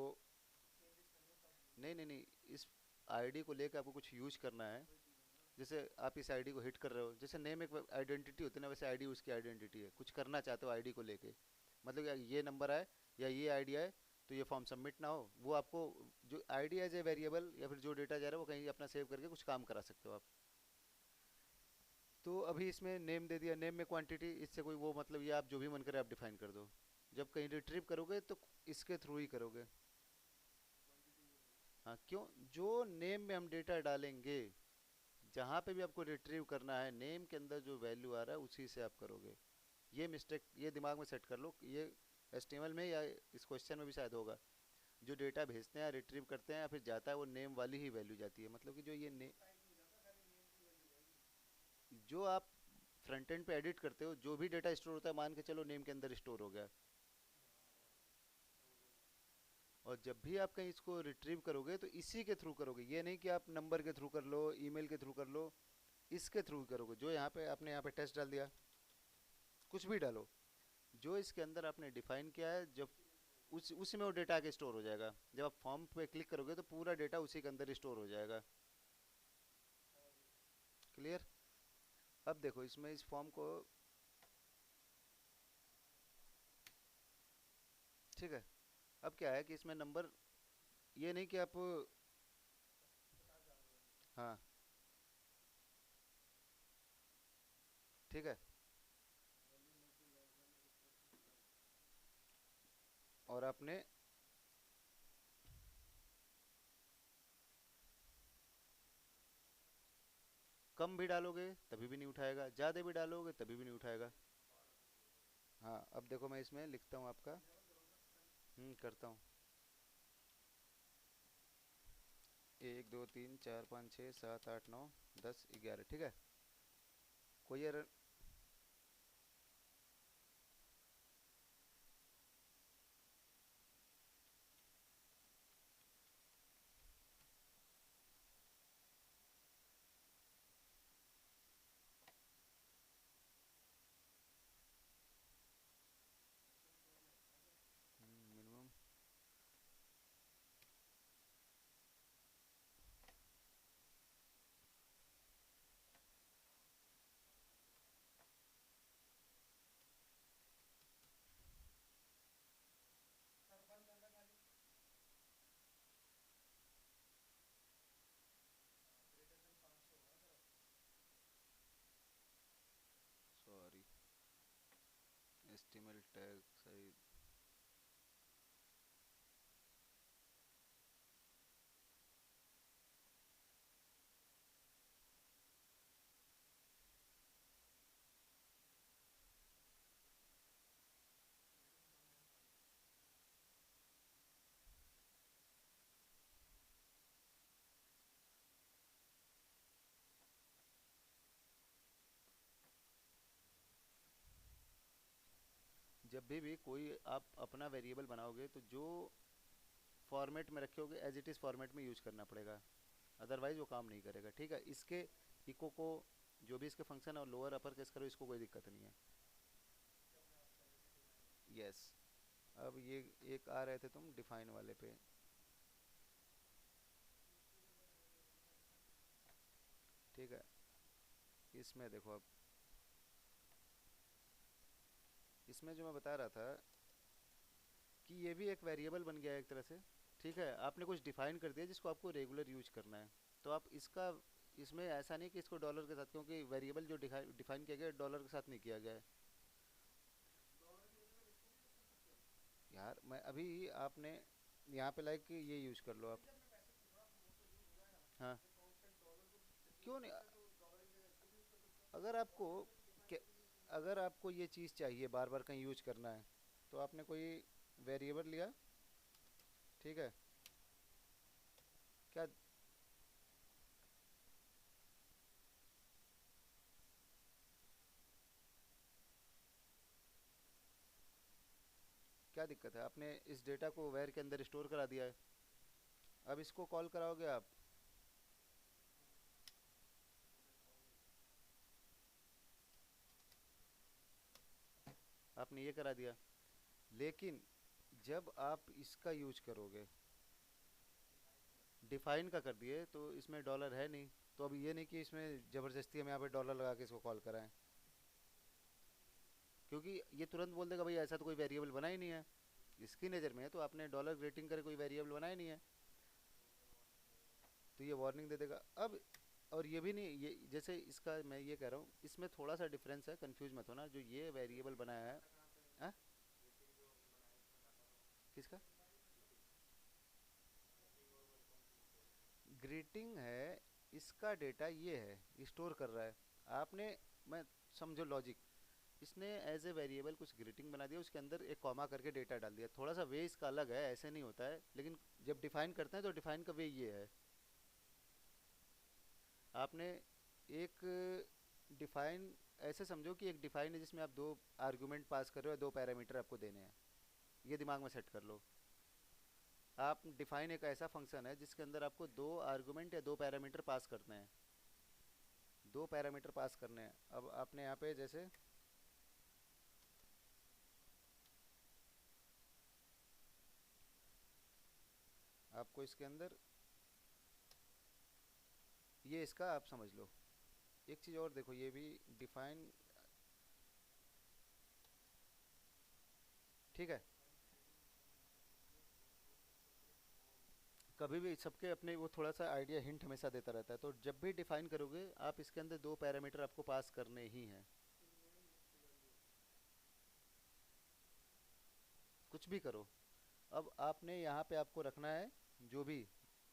नहीं नहीं नहीं, इस आईडी को लेकर आपको कुछ यूज करना है, जैसे आप इस आईडी को हिट कर रहे हो, जैसे नेम एक आइडेंटिटी होती है ना, वैसे आईडी उसकी आइडेंटिटी है, कुछ करना चाहते हो आईडी को लेके, मतलब ये नंबर आए या ये आईडी आए तो ये फॉर्म सबमिट ना हो, वो आपको जो आईडी एज ए वेरिएबल या फिर जो डेटा जा रहा है वो कहीं अपना सेव करके कुछ काम करा सकते हो आप। तो अभी इसमें नेम दे दिया, नेम में क्वांटिटी, इससे कोई वो मतलब, ये आप जो भी मन करे आप डिफाइन कर दो। जब कहीं रिट्रीव करोगे तो इसके थ्रू ही करोगे। हाँ, क्यों? जो नेम में हम डेटा डालेंगे, जहाँ पे भी आपको रिट्रीव करना है, नेम के अंदर जो वैल्यू आ रहा है उसी से आप करोगे। ये मिस्टेक ये दिमाग में सेट कर लो, ये HTML में या इस क्वेश्चन में भी शायद होगा। जो डेटा भेजते हैं, रिट्रीव करते हैं या फिर जाता है, वो नेम वाली ही वैल्यू जाती है, मतलब कि जो ये जो आप फ्रंट एंड पे एडिट करते हो, जो भी डेटा स्टोर होता है, मान के चलो नेम के अंदर स्टोर हो गया, और जब भी आप कहीं इसको रिट्रीव करोगे तो इसी के थ्रू करोगे, ये नहीं कि आप नंबर के थ्रू कर लो, ईमेल के थ्रू कर लो, इसके थ्रू करोगे। जो यहाँ पे आपने यहाँ पे टेस्ट डाल दिया, कुछ भी डालो, जो इसके अंदर आपने डिफाइन किया है, जब उसी में वो डेटा आके स्टोर हो जाएगा। जब आप फॉर्म पे क्लिक करोगे तो पूरा डेटा उसी के अंदर स्टोर हो जाएगा। क्लियर? अब देखो इसमें इस फॉर्म को, ठीक है, अब क्या है कि इसमें नंबर, ये नहीं कि आप, हाँ ठीक है, और आपने कम भी डालोगे तभी भी नहीं उठाएगा, ज़्यादा भी डालोगे तभी भी नहीं उठाएगा। हाँ, अब देखो मैं इसमें लिखता हूँ आपका, करता हूँ। 1 2 3 4 5 6 7 8 9 10 11, ठीक है। कोई error? Minimum, sorry, HTML tag सही। जब भी कोई आप अपना वेरिएबल बनाओगे तो जो फॉर्मेट में रखे होगे एज इट इज़ फॉर्मेट में यूज करना पड़ेगा, अदरवाइज वो काम नहीं करेगा, ठीक है। इसके इको को, जो भी इसके फंक्शन है, और लोअर अपर केस करो, इसको कोई दिक्कत नहीं है। यस। अब ये एक आ रहे थे तुम डिफाइन वाले पे, ठीक है। इसमें देखो अब, इसमें जो मैं बता रहा था कि ये भी एक वेरिएबल बन गया है एक तरह से, ठीक है। आपने कुछ डिफाइन कर दिया जिसको आपको रेगुलर यूज करना है, तो आप इसका, इसमें ऐसा नहीं कि इसको डॉलर के साथ, क्योंकि वेरिएबल जो डिफाइन किया गया है डॉलर के साथ नहीं किया गया है। यार मैं अभी, आपने यहाँ पे लाइक ये यूज कर लो आप। हाँ, क्यों नहीं? अगर आपको के- अगर आपको ये चीज़ चाहिए बार बार कहीं यूज करना है, तो आपने कोई वेरिएबल लिया, ठीक है। क्या क्या दिक्कत है? आपने इस डेटा को वेर के अंदर स्टोर करा दिया है, अब इसको कॉल कराओगे आप। आपने ये करा दिया। लेकिन जब आप इसका यूज करोगे, डिफाइन का कर दिए, तो इसमें डॉलर है नहीं। तो अब ये नहीं कि इसमें ज़बरदस्ती हम यहाँ पे डॉलर लगा के इसको कॉल कराएं, क्योंकि ये तुरंत बोल देगा भाई ऐसा तो कोई वेरिएबल बना ही नहीं है। इसकी नज़र में तो आपने डॉलर ग्रेटिंग करे कोई वेरिएबल बनाया नहीं है, तो ये वार्निंग दे देगा। अब और ये भी नहीं, ये जैसे इसका मैं ये कह रहा हूँ, इसमें थोड़ा सा डिफरेंस है, कंफ्यूज मत होना। जो ये वेरिएबल बनाया है, हाँ? किसका? ग्रीटिंग है, इसका डेटा ये है स्टोर कर रहा है। आपने, मैं, समझो लॉजिक, इसने एज ए वेरिएबल कुछ ग्रीटिंग बना दिया, उसके अंदर एक कॉमा करके डेटा डाल दिया। थोड़ा सा वे इसका अलग है, ऐसे नहीं होता है, लेकिन जब डिफाइन करते हैं तो डिफाइन का वे ये है। आपने एक डिफाइन ऐसे समझो कि एक डिफाइन है जिसमें आप दो आर्गुमेंट पास कर रहे हो, दो पैरामीटर आपको देने हैं, ये दिमाग में सेट कर लो। आप डिफाइन एक ऐसा फंक्शन है जिसके अंदर आपको दो आर्गुमेंट या दो पैरामीटर पास करने हैं, दो पैरामीटर पास करने हैं। अब आपने यहाँ पे जैसे आपको इसके अंदर ये इसका आप समझ लो। एक चीज़ और देखो, ये भी डिफाइन, ठीक है। कभी भी सबके अपने वो थोड़ा सा आइडिया हिंट हमेशा देता रहता है। तो जब भी डिफाइन करोगे आप इसके अंदर दो पैरामीटर आपको पास करने ही हैं, कुछ भी करो। अब आपने यहाँ पे आपको रखना है, जो भी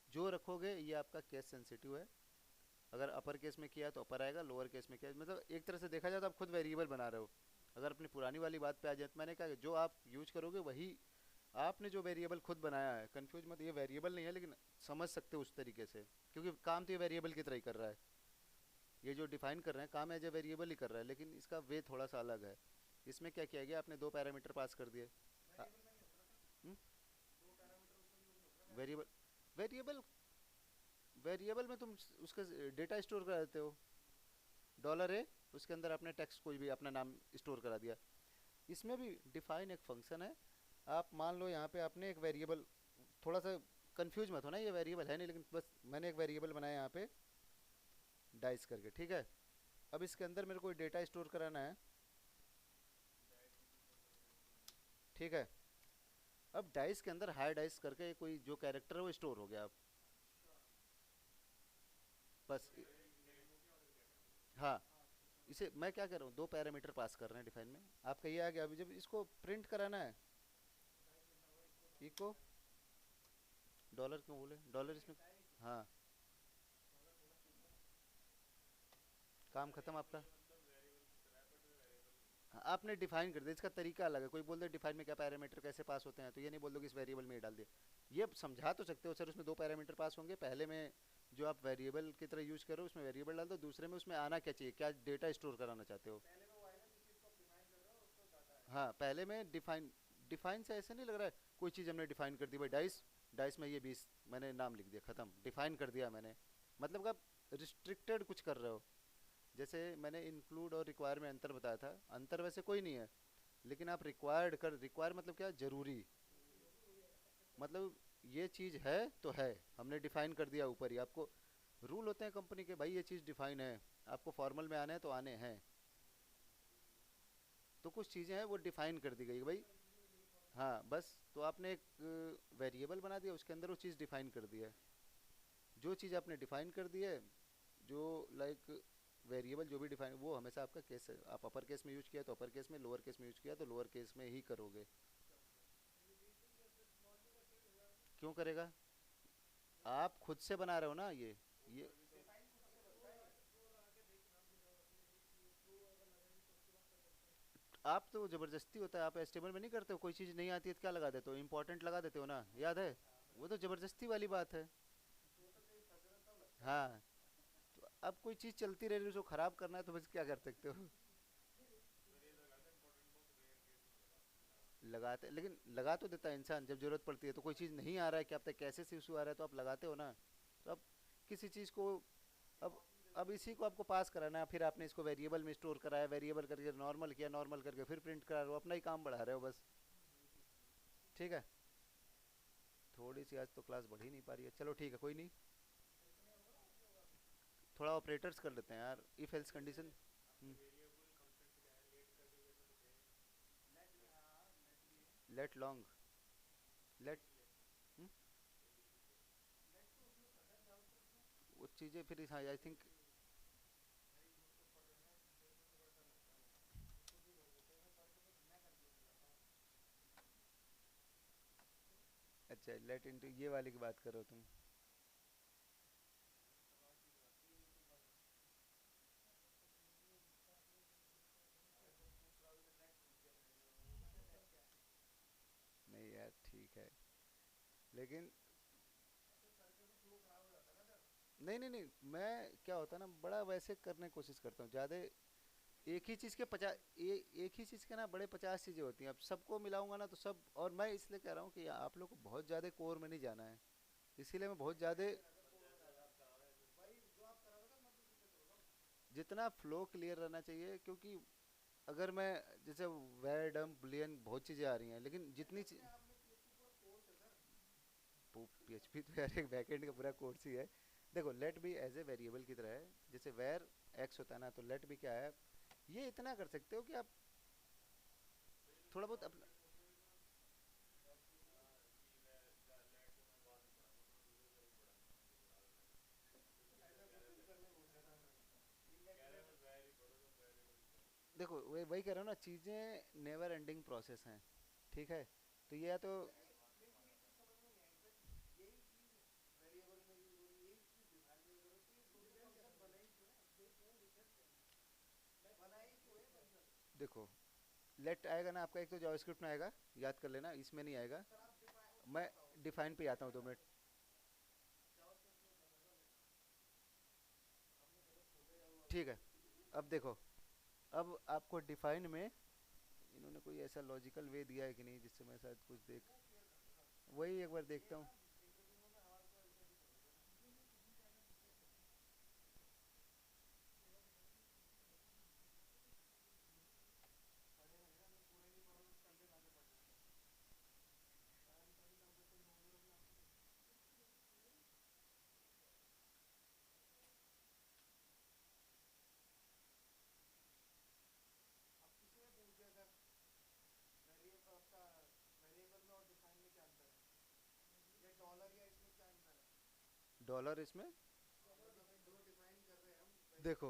जो रखोगे ये आपका केस सेंसिटिव है। अगर अपर केस में किया तो अपर आएगा, लोअर केस में किया, मतलब एक तरह से देखा जाए तो आप खुद वेरिएबल बना रहे हो। अगर अपनी पुरानी वाली बात पे आ जाए तो मैंने कहा कि जो आप यूज करोगे वही आपने जो वेरिएबल खुद बनाया है। कंफ्यूज मत, ये वेरिएबल नहीं है, लेकिन समझ सकते हो उस तरीके से, क्योंकि काम तो ये वेरिएबल की तरह ही कर रहा है। ये जो डिफाइन कर रहे हैं काम एज ए वेरिएबल ही कर रहा है, लेकिन इसका वे थोड़ा सा अलग है। इसमें क्या किया गया, आपने दो पैरामीटर पास कर दिए। वेरिएबल, वेरिएबल वेरिएबल में तुम उसका डेटा स्टोर कर देते हो। डॉलर है, उसके अंदर आपने टेक्स्ट कोई भी अपना नाम स्टोर करा दिया। इसमें भी डिफाइन एक फंक्शन है। आप मान लो यहाँ पे आपने एक वेरिएबल, थोड़ा सा कंफ्यूज मत होना, ये वेरिएबल है नहीं, लेकिन बस मैंने एक वेरिएबल बनाया यहाँ पे डाइस करके, ठीक है। अब इसके अंदर मेरे को डेटा स्टोर कराना है, ठीक है। अब डाइस के अंदर हाई डाइस करके कोई जो कैरेक्टर है वो स्टोर हो गया। अब बस, हाँ, इसे मैं क्या कर रहा हूँ, दो पैरामीटर पास कर रहे हैं डिफाइन में। आपका ये आ गया। अभी जब इसको प्रिंट कराना है, इको डॉलर, क्यों बोले डॉलर इसमें? हाँ, काम खत्म आपका। हाँ, आपने डिफाइन कर दिया, इसका तरीका अलग है। कोई बोल दे डिफाइन में क्या पैरामीटर कैसे पास होते हैं, तो ये नहीं बोल दो कि इस वेरिएबल में ये डाल दिया। ये समझा तो सकते हो सर, उसमें दो पैरामीटर पास होंगे, पहले में जो आप वेरिएबल की तरह यूज करो उसमें वेरिएबल डाल दो, दूसरे में उसमें आना क्या चाहिए, क्या डेटा स्टोर कराना चाहते हो। हाँ, पहले में डिफाइन, डिफाइन से ऐसे नहीं लग रहा है कोई चीज़ हमने डिफाइन कर दी भाई, डाइस, डाइस में ये 20 मैंने नाम लिख दिया, ख़त्म, डिफाइन कर दिया मैंने। मतलब कि आप रिस्ट्रिक्टेड कुछ कर रहे हो। जैसे मैंने इंक्लूड और रिक्वायर में अंतर बताया था, अंतर वैसे कोई नहीं है, लेकिन आप रिक्वायर्ड कर, रिक्वायर मतलब क्या, जरूरी, मतलब ये चीज़ है तो है, हमने डिफाइन कर दिया ऊपर ही। आपको रूल होते हैं कंपनी के, भाई ये चीज़ डिफाइन है, आपको फॉर्मल में आने हैं तो आने हैं। तो कुछ चीज़ें हैं वो डिफाइन कर दी गई भाई। हाँ बस, तो आपने एक वेरिएबल बना दिया, उसके अंदर वो चीज़ डिफाइन कर दी है। जो चीज़ आपने डिफाइन कर दी है, जो लाइक वेरिएबल जो भी डिफाइन, वो हमेशा आपका केस है। आप अपर केस में यूज किया तो अपर केस में, लोअर केस में यूज किया तो लोअर केस में ही करोगे। क्यों करेगा? आप खुद से बना रहे हो ना ये आप तो ज़बरदस्ती होता है, आप एस्टेबल में नहीं करते हो। कोई चीज़ नहीं आती है तो क्या लगा देते हो, इंपॉर्टेंट लगा देते हो ना, याद है? वो तो ज़बरदस्ती वाली बात है। हाँ, तो अब कोई चीज़ चलती रह रही है, उसको ख़राब करना है तो बस क्या कर सकते हो। लगाते, लेकिन लगा तो देता है इंसान जब ज़रूरत पड़ती है। तो कोई चीज़ नहीं आ रहा है, क्या पता कैसे से इशू आ रहा है, तो आप लगाते हो ना। तो अब किसी चीज़ को, अब अब इसी को आपको पास कराना है, फिर आपने इसको वेरिएबल में स्टोर कराया, वेरिएबल करके नॉर्मल किया, नॉर्मल करके फिर प्रिंट करा रहे हो, अपना ही काम बढ़ा रहे हो बस। ठीक है। थोड़ी सी आज तो क्लास बढ़ ही नहीं पा रही है, चलो ठीक है कोई नहीं। थोड़ा ऑपरेटर्स कर लेते हैं यार, if else condition. Let long. Let. वो चीज़ें फिर, हाँ आई थिंक। अच्छा लेट इंटू ये वाली की बात करो तुम। नहीं यार ठीक है, लेकिन नहीं नहीं नहीं, मैं क्या होता है ना, बड़ा वैसे करने की कोशिश करता हूँ ज़्यादा। एक ही चीज़ के 50, एक ही चीज़ के ना बड़े 50 चीज़ें होती हैं, अब सबको मिलाऊंगा ना तो सब, और मैं इसलिए कह रहा हूँ कि आप लोग को बहुत ज़्यादा कोर में नहीं जाना है, इसीलिए मैं बहुत ज़्यादा जितना फ्लो क्लियर रहना चाहिए, क्योंकि अगर मैं जैसे वैर डम बुलियन बहुत चीज़ें आ रही हैं, लेकिन जितनी पीएचपी तो यार एक बैकएंड का पूरा कोर्स ही है। देखो लेट भी एज ए वेरिएबल की तरह है, जैसे वेर एक्स होता है ना, तो लेट भी क्या है, ये इतना कर सकते हो कि आप थोड़ा बहुत अपना। देखो वही वही कह रहा हूँ ना, चीज़ें नेवर एंडिंग प्रोसेस हैं। ठीक है। तो ये या तो देखो लेट आएगा ना आपका, एक तो जावास्क्रिप्ट में आएगा, याद कर लेना, इसमें नहीं आएगा। मैं डिफाइन पे आता हूँ 2 मिनट। ठीक है। अब देखो, अब आपको डिफाइन में इन्होंने कोई ऐसा लॉजिकल वे दिया है कि नहीं जिससे मैं शायद कुछ देख, वही एक बार देखता हूँ। डॉलर इसमें, देखो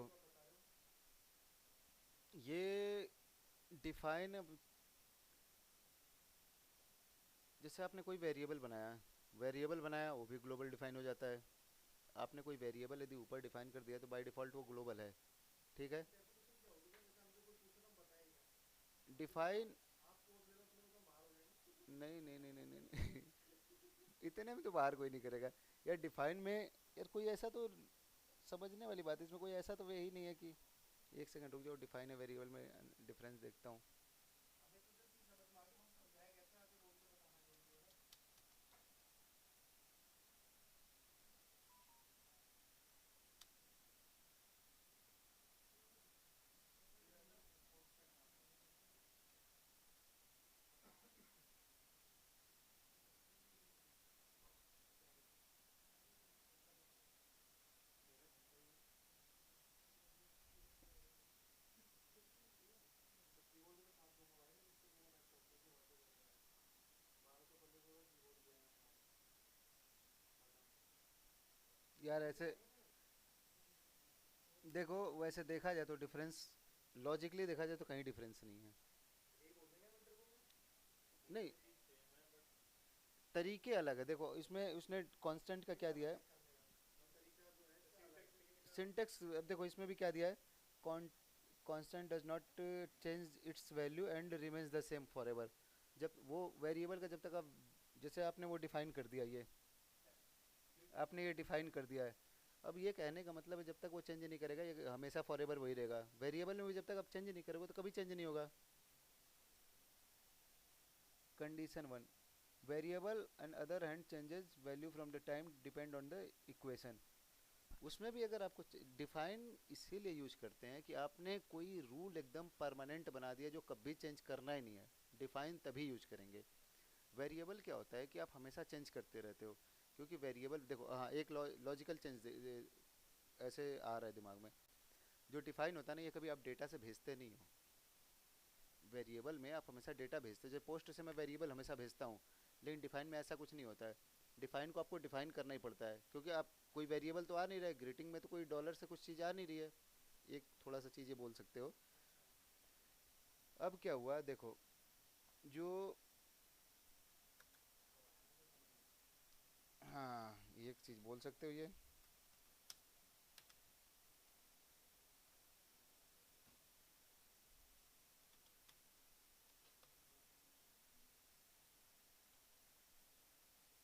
ये डिफाइन, जैसे आपने कोई वेरिएबल बनाया, वेरिएबल बनाया वो भी ग्लोबल डिफाइन हो जाता है। आपने कोई वेरिएबल यदि ऊपर डिफाइन कर दिया तो बाय डिफ़ॉल्ट वो ग्लोबल है। ठीक है। डिफाइन, नहीं नहीं नहीं नहीं नहीं, नहीं। इतने में तो बाहर कोई नहीं करेगा यार डिफाइन में। यार कोई ऐसा तो समझने वाली बात है, इसमें कोई ऐसा तो वे ही नहीं है कि, एक सेकंड रुक जाओ, डिफाइन है वेरिएबल में डिफरेंस देखता हूँ। यार ऐसे देखो, वैसे देखा जाए तो डिफरेंस, लॉजिकली देखा जाए तो कहीं डिफरेंस नहीं है। नहीं, तरीके अलग है, देखो इसमें उसने कांस्टेंट का क्या दिया है, सिंटेक्स। अब देखो इसमें भी क्या दिया है, constant does not change it's value and remains the same for ever. जब वो वेरिएबल का जब तक आप, जैसे आपने वो डिफाइन कर दिया, ये आपने ये डिफाइन कर दिया है, अब ये कहने का मतलब है जब तक वो चेंज नहीं करेगा ये हमेशा फॉर एवर वही रहेगा। वेरिएबल में भी जब तक आप चेंज नहीं करोगे तो कभी चेंज नहीं होगा। Condition 1, variable and other hand changes value from the time depend on the equation. उसमें भी अगर आपको डिफाइन इसीलिए यूज करते हैं कि आपने कोई रूल एकदम परमानेंट बना दिया जो कभी चेंज करना ही नहीं है, डिफाइन तभी यूज करेंगे। वेरिएबल क्या होता है कि आप हमेशा चेंज करते रहते हो, क्योंकि वेरिएबल देखो, हाँ एक लॉजिकल चेंज ऐसे आ रहा है दिमाग में। जो डिफाइन होता है ना, ये कभी आप डेटा से भेजते नहीं हो। वेरिएबल में आप हमेशा डेटा भेजते हो, जैसे पोस्ट से मैं वेरिएबल हमेशा भेजता हूँ, लेकिन डिफाइन में ऐसा कुछ नहीं होता है। डिफाइन को आपको डिफाइन करना ही पड़ता है, क्योंकि आप कोई वेरिएबल तो आ नहीं रहा है, ग्रीटिंग में तो कोई डॉलर से कुछ चीज़ आ नहीं रही है। एक थोड़ा सा चीज़ ये बोल सकते हो। अब क्या हुआ देखो, जो, हाँ ये एक चीज़ बोल सकते हो ये।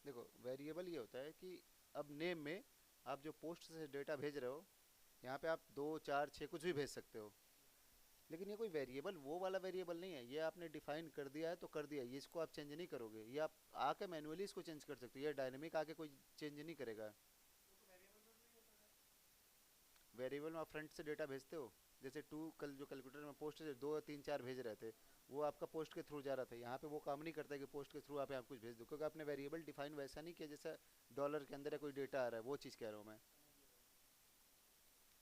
देखो वेरिएबल ये होता है कि अब नेम में आप जो पोस्ट से डेटा भेज रहे हो, यहाँ पे आप 2 4 6 कुछ भी भेज सकते हो, लेकिन ये कोई वेरिएबल वो वाला वेरिएबल नहीं है। ये आपने डिफाइन कर दिया है तो कर दिया, ये इसको आप चेंज नहीं करोगे। ये आप आके मैन्युअली इसको चेंज कर सकते हो, ये डायनेमिक आके कोई चेंज नहीं करेगा। वेरिएबल में आप फ्रंट से डेटा भेजते हो, जैसे टू, कल जो कैलकुलेटर में पोस्ट से 2 3 4 भेज रहे थे, वो आपका पोस्ट के थ्रू जा रहा था। यहाँ पे वो काम नहीं करता है कि पोस्ट के थ्रू आप यहाँ कुछ भेज दो, क्योंकि आपने वेरिएबल डिफाइन वैसा नहीं किया जैसा डॉलर के अंदर है कोई डेटा आ रहा है, वो चीज़ कह रहा हूँ मैं।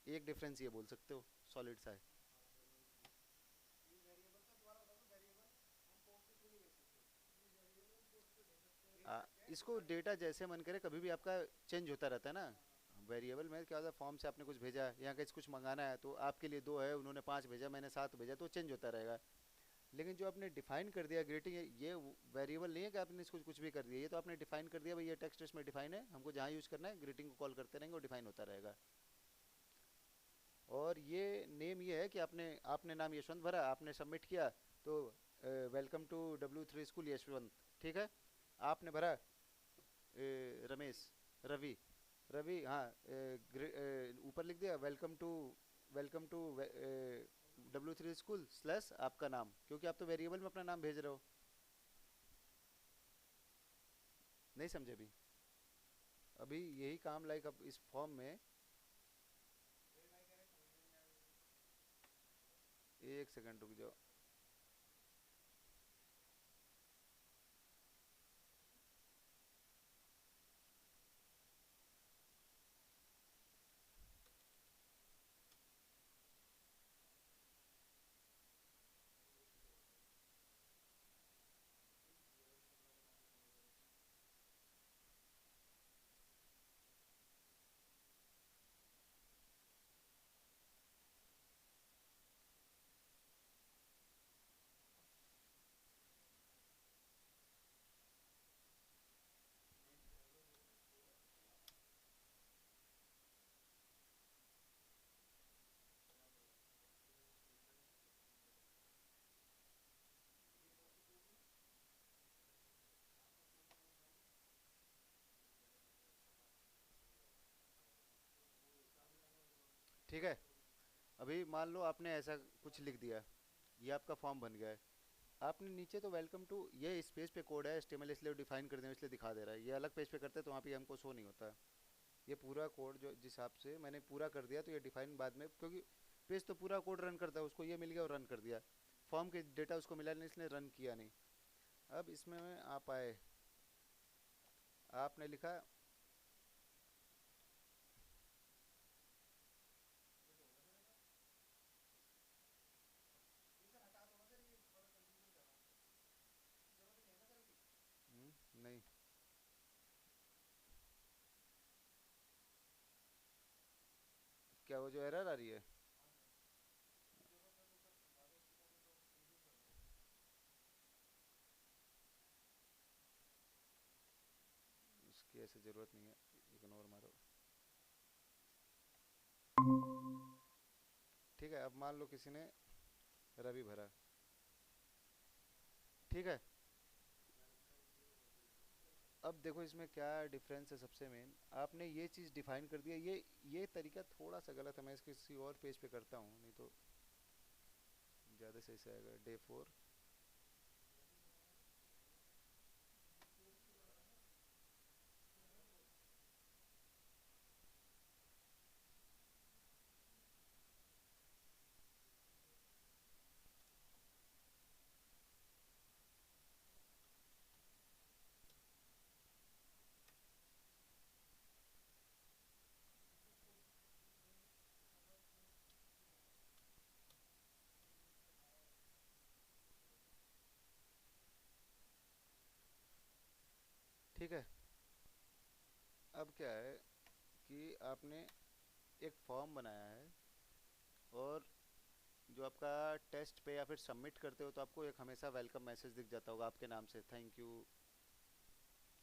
एक डिफरेंस ये बोल सकते हो, सॉलिड सा है। आ, इसको डेटा जैसे मन करे कभी भी आपका चेंज होता रहता है ना। वेरिएबल में क्या होता है, फॉर्म से आपने कुछ भेजा, यहाँ कहीं कुछ मंगाना है तो आपके लिए 2 है, उन्होंने 5 भेजा, मैंने 7 भेजा, तो चेंज होता रहेगा। लेकिन जो आपने डिफाइन कर दिया ग्रीटिंग, ये वेरिएबल नहीं है कि आपने इसको कुछ भी कर दिया, ये तो आपने डिफाइन कर दिया भाई, ये टेक्स्ट इसमें डिफाइन है, हमको जहाँ यूज़ करना है ग्रीटिंग को कॉल करते रहेंगे और डिफाइन होता रहेगा। और ये नेम ये है कि आपने आपने नाम यशवंत भरा, आपने सबमिट किया, तो welcome to W3 school Yashwant, ठीक है। आपने भरा रमेश, रवि, रवि, हाँ ऊपर लिख दिया welcome to W3 school slash आपका नाम, क्योंकि आप तो वेरिएबल में अपना नाम भेज रहे हो। नहीं समझे अभी? अभी यही काम लाइक अब इस फॉर्म में, एक सेकंड रुक जाओ। ठीक है, अभी मान लो आपने ऐसा कुछ लिख दिया, ये आपका फॉर्म बन गया है। आपने नीचे तो वेलकम टू, ये इस पेज पे कोड है HTML, इसलिए डिफाइन कर दिया, इसलिए दिखा दे रहा है। ये अलग पेज पे करते तो वहाँ पे हमको शो नहीं होता। ये पूरा कोड जो जिस हिसाब से मैंने पूरा कर दिया, तो ये डिफाइन बाद में, क्योंकि पेज तो पूरा कोड रन करता है, उसको ये मिल गया और रन कर दिया। फॉर्म के डेटा उसको मिला नहीं, इसलिए रन किया नहीं। अब इसमें आप आए, आपने लिखा, नहीं, क्या वो जो एरर आ रही है? उसकी ऐसे ज़रूरत नहीं है, इग्नोर मारो। ठीक है, अब मान लो किसी ने रवि भरा, ठीक है। अब देखो इसमें क्या डिफरेंस है, सबसे मेन आपने ये चीज़ डिफाइन कर दिया, ये तरीका थोड़ा सा गलत है, मैं इसको किसी और पेज पे करता हूँ, नहीं तो ज़्यादा सही से आएगा। Day 4, ठीक है। अब क्या है कि आपने एक फॉर्म बनाया है, और जो आपका टेस्ट पे या फिर सबमिट करते हो तो आपको एक हमेशा वेलकम मैसेज दिख जाता होगा आपके नाम से, thank you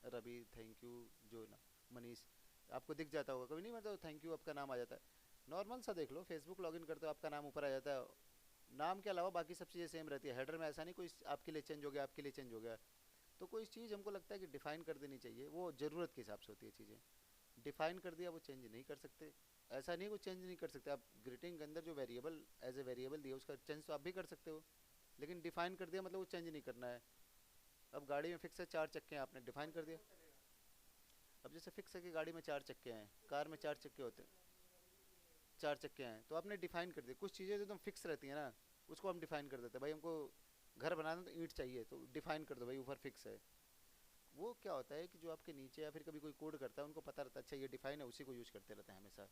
Ravi, thank you जो ना मनीष, आपको दिख जाता होगा कभी नहीं, मतलब थैंक यू आपका नाम आ जाता है। नॉर्मल सा देख लो, फेसबुक लॉगिन करते हो आपका नाम ऊपर आ जाता है, नाम के अलावा बाकी सब चीज़ें सेम रहती है। हेडर में ऐसा नहीं कोई आपके लिए चेंज हो गया, आपके लिए चेंज हो गया। तो कोई चीज़ हमको लगता है कि डिफाइन कर देनी चाहिए, वो ज़रूरत के हिसाब से होती है चीज़ें। डिफाइन कर दिया, वो चेंज नहीं कर सकते। ऐसा नहीं, वो चेंज नहीं कर सकते आप। ग्रीटिंग के अंदर जो वेरिएबल एज ए वेरिएबल दिया उसका चेंज तो आप भी कर सकते हो, लेकिन डिफाइन कर दिया मतलब वो चेंज नहीं करना है। अब गाड़ी में फिक्स है 4 चक्के हैं, आपने डिफाइन कर दिया। अब जैसे फिक्स है कि गाड़ी में 4 चक्के हैं, कार में 4 चक्के होते हैं, 4 चक्के हैं, तो आपने डिफाइन कर दिया। कुछ चीज़ें जो एकदम फिक्स रहती है ना, उसको हम डिफाइन कर देते हैं। भाई हमको घर बनाना तो ईंट चाहिए, तो डिफाइन कर दो भाई ऊपर फिक्स है। वो क्या होता है कि जो आपके नीचे या फिर कभी कोई कोड करता है उनको पता रहता है अच्छा ये डिफाइन है, उसी को यूज करते रहते हैं हमेशा।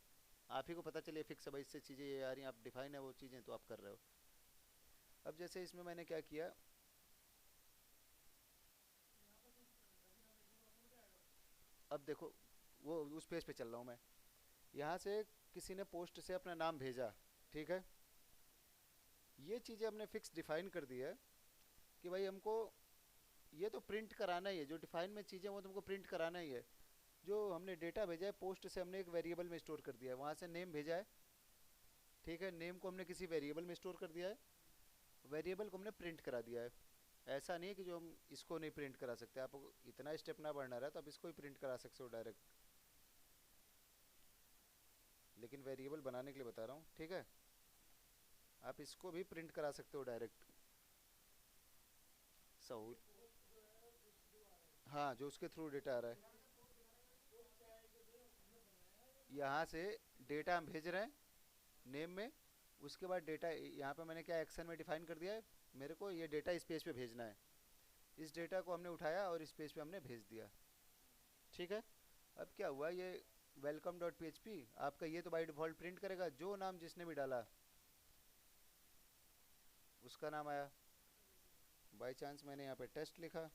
आप ही को पता चलिए फिक्स है भाई, इससे चीज़ें ये आ रही हैं, आप डिफाइन है वो चीज़ें तो आप कर रहे हो। अब जैसे इसमें मैंने क्या किया, अब देखो वो उस पेज पे चल रहा हूँ मैं। यहाँ से किसी ने पोस्ट से अपना नाम भेजा, ठीक है। ये चीज़ें हमने फिक्स डिफाइन कर दी है कि भाई हमको ये तो प्रिंट कराना ही है, जो डिफाइन में चीज़ें वो तुमको प्रिंट कराना ही है। जो हमने डेटा भेजा है पोस्ट से, हमने एक वेरिएबल में स्टोर कर दिया है, वहाँ से नेम भेजा है, ठीक है। नेम को हमने किसी वेरिएबल में स्टोर कर दिया है, वेरिएबल को हमने प्रिंट करा दिया है। ऐसा नहीं है कि जो हम इसको नहीं प्रिंट करा सकते, आपको इतना स्टेप ना बढ़ना रहा तो आप इसको ही प्रिंट करा सकते हो डायरेक्ट, लेकिन वेरिएबल बनाने के लिए बता रहा हूँ, ठीक है। आप इसको भी प्रिंट करा सकते हो डायरेक्ट, सहूल। हाँ, जो उसके थ्रू डेटा आ रहा है, यहाँ से डेटा हम भेज रहे हैं नेम में। उसके बाद डेटा यहाँ पे मैंने क्या एक्शन में डिफाइन कर दिया है, मेरे को ये डेटा इस पेज पे भेजना है। इस डेटा को हमने उठाया और इस पेज पे हमने भेज दिया, ठीक है। अब क्या हुआ, ये वेलकम डॉट पी आपका ये तो बाई डिफ़ॉल्ट प्रिंट करेगा, जो नाम जिसने भी डाला उसका नाम आया। बाई चांस मैंने यहाँ पे टेस्ट लिखा,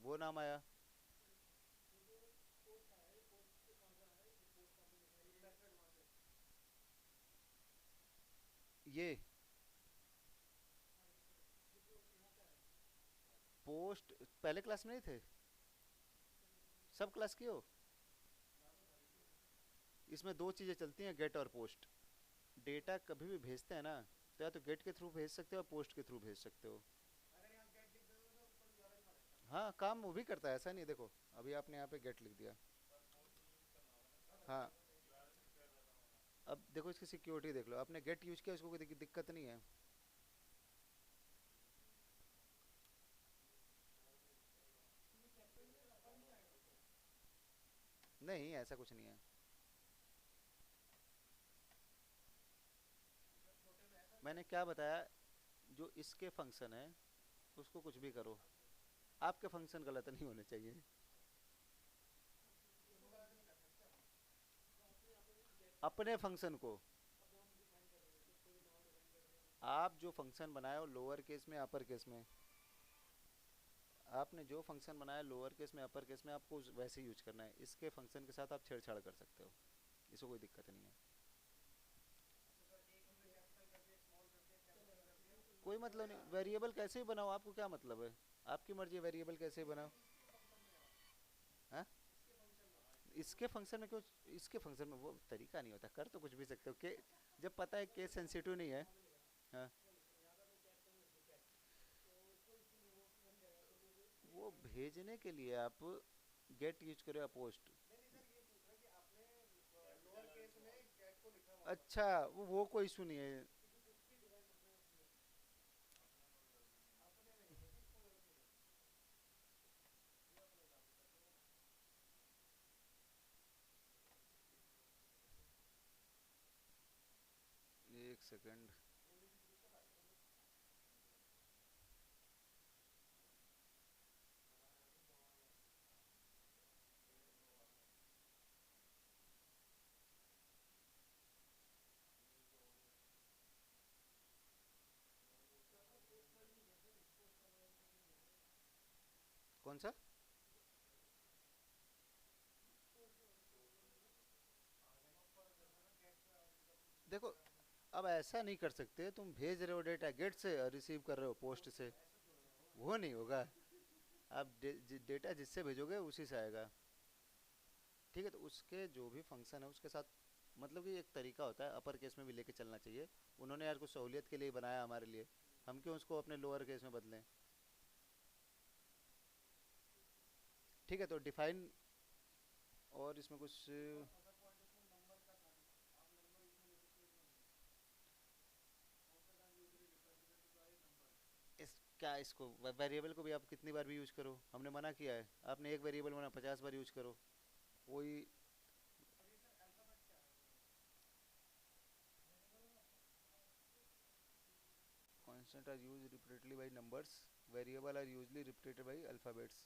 वो नाम आया। ये पोस्ट पहले क्लास में नहीं थे, सब क्लास की हो। इसमें दो चीज़ें चलती हैं, गेट और पोस्ट। डेटा कभी भी भेजते हैं ना, तो या तो गेट के थ्रू भेज सकते हो या पोस्ट के थ्रू भेज सकते हो। हाँ, काम वो भी करता है, ऐसा नहीं है, देखो अभी आपने यहाँ पे गेट लिख दिया। हाँ, अब देखो इसकी सिक्योरिटी देख लो, आपने गेट यूज किया, उसको कोई दिक्कत नहीं है। नहीं, ऐसा कुछ नहीं है। मैंने क्या बताया, जो इसके फंक्शन है उसको कुछ भी करो, आपके फंक्शन गलत नहीं होने चाहिए। अपने फंक्शन को, आप जो फंक्शन बनाए हो लोअर केस में अपर केस में, आपने जो फंक्शन बनाया लोअर केस में अपर केस में, आपको वैसे ही यूज करना है। इसके फंक्शन के साथ आप छेड़छाड़ कर सकते हो, इसको कोई दिक्कत नहीं है। कोई मतलब नहीं, वेरिएबल कैसे ही बनाओ, आपको क्या मतलब है, आपकी मर्जी, वेरिएबल कैसे ही बनाओ। हाँ, इसके फंक्शन में क्यों, इसके फंक्शन में वो तरीका नहीं होता, कर तो कुछ भी सकते हो के, जब पता है केस सेंसिटिव नहीं है। हाँ, वो भेजने के लिए आप गेट यूज करो या पोस्ट। अच्छा, वो कोई इशू नहीं है। एक सेकंड, कौन सा। देखो, अब ऐसा नहीं कर सकते, तुम भेज रहे हो डेटा गेट से और रिसीव कर रहे हो पोस्ट से, वो नहीं होगा। आप डेटा जिससे भेजोगे उसी से आएगा। ठीक है, तो उसके जो भी फंक्शन है उसके साथ, मतलब कि एक तरीका होता है, अपर केस में भी लेके चलना चाहिए। उन्होंने यार कुछ सहूलियत के लिए बनाया हमारे लिए, हम क्यों उसको अपने लोअर केस में बदलें। ठीक है, तो डिफाइन, और इसमें कुछ इस, क्या इसको वेरिएबल को भी आप कितनी बार भी यूज करो, हमने मना किया है। आपने एक वेरिएबल बना 50 बार यूज करो, वही। constant are used repeatedly by numbers, variable are usually repeated by alphabets।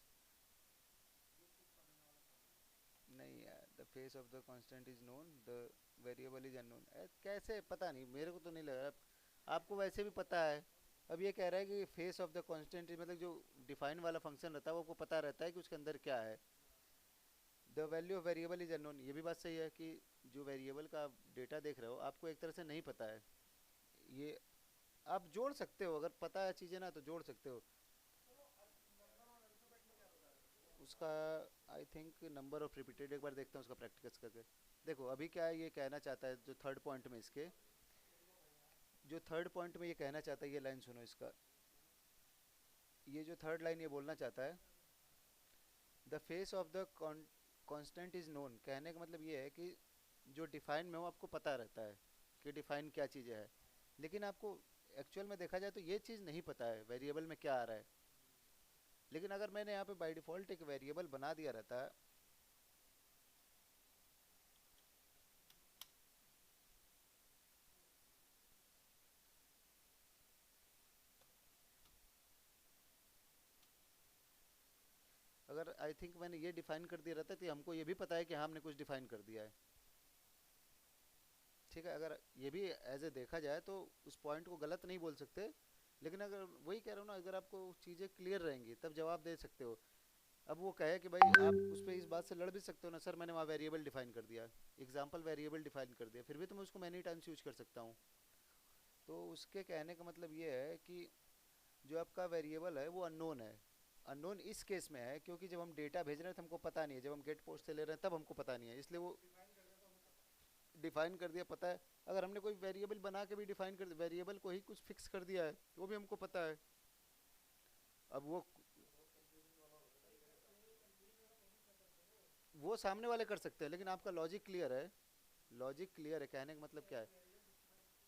नहीं यार, the face of the constant is known, the variable is unknown. कैसे, पता नहीं, मेरे को तो नहीं लग रहा। आपको वैसे भी पता है। अब ये कह रहा है कि फेस ऑफ द कांस्टेंट, मतलब जो डिफाइन वाला फंक्शन रहता है वो आपको पता रहता है कि उसके अंदर क्या है। The value of variable is unknown, ये भी बात सही है कि जो वेरिएबल का आप डेटा देख रहे हो आपको एक तरह से नहीं पता है। ये आप जोड़ सकते हो, अगर पता है चीज़ें ना तो जोड़ सकते हो। उसका I think number of repeated, एक बार देखते हैं उसका प्रैक्टिकस करके। देखो अभी क्या है, ये कहना चाहता है जो थर्ड पॉइंट में इसके, जो थर्ड पॉइंट में ये कहना चाहता है, ये लाइन सुनो इसका। ये जो थर्ड लाइन ये बोलना चाहता है, the face of the constant is known, कहने का मतलब ये है कि जो डिफाइन में हो आपको पता रहता है कि डिफाइन क्या चीज़ है, लेकिन आपको एक्चुअल में देखा जाए तो ये चीज़ नहीं पता है वेरिएबल में क्या आ रहा है। लेकिन अगर मैंने यहाँ पे बाय डिफ़ॉल्ट एक वेरिएबल बना दिया रहता, अगर आई थिंक मैंने ये डिफाइन कर दिया रहता तो हमको ये भी पता है कि हाँ हमने कुछ डिफाइन कर दिया है। ठीक है, अगर ये भी एज ए देखा जाए तो उस पॉइंट को गलत नहीं बोल सकते। लेकिन अगर वही कह रहा हूँ ना, अगर आपको चीज़ें क्लियर रहेंगी तब जवाब दे सकते हो। अब वो कहे कि भाई आप उस पर इस बात से लड़ भी सकते हो ना, सर मैंने वहाँ वेरिएबल डिफाइन कर दिया, एग्जाम्पल वेरिएबल डिफाइन कर दिया, फिर भी तो मैं उसको मैनी टाइम्स यूज कर सकता हूँ। तो उसके कहने का मतलब ये है कि जो आपका वेरिएबल है वो अननोन है। अननोन इस केस में है क्योंकि जब हम डेटा भेज रहे हैं तो हमको पता नहीं है, जब हम गेट पोस्ट से ले रहे हैं तब हमको पता नहीं है, इसलिए वो डिफाइन कर दिया पता है। अगर हमने कोई वेरिएबल बना के भी डिफाइन कर दिया, वेरिएबल को ही कुछ फिक्स कर दिया है, वो भी हमको पता है। अब वो सामने वाले कर सकते हैं, लेकिन आपका लॉजिक क्लियर है। लॉजिक क्लियर है, कहने का मतलब क्या है।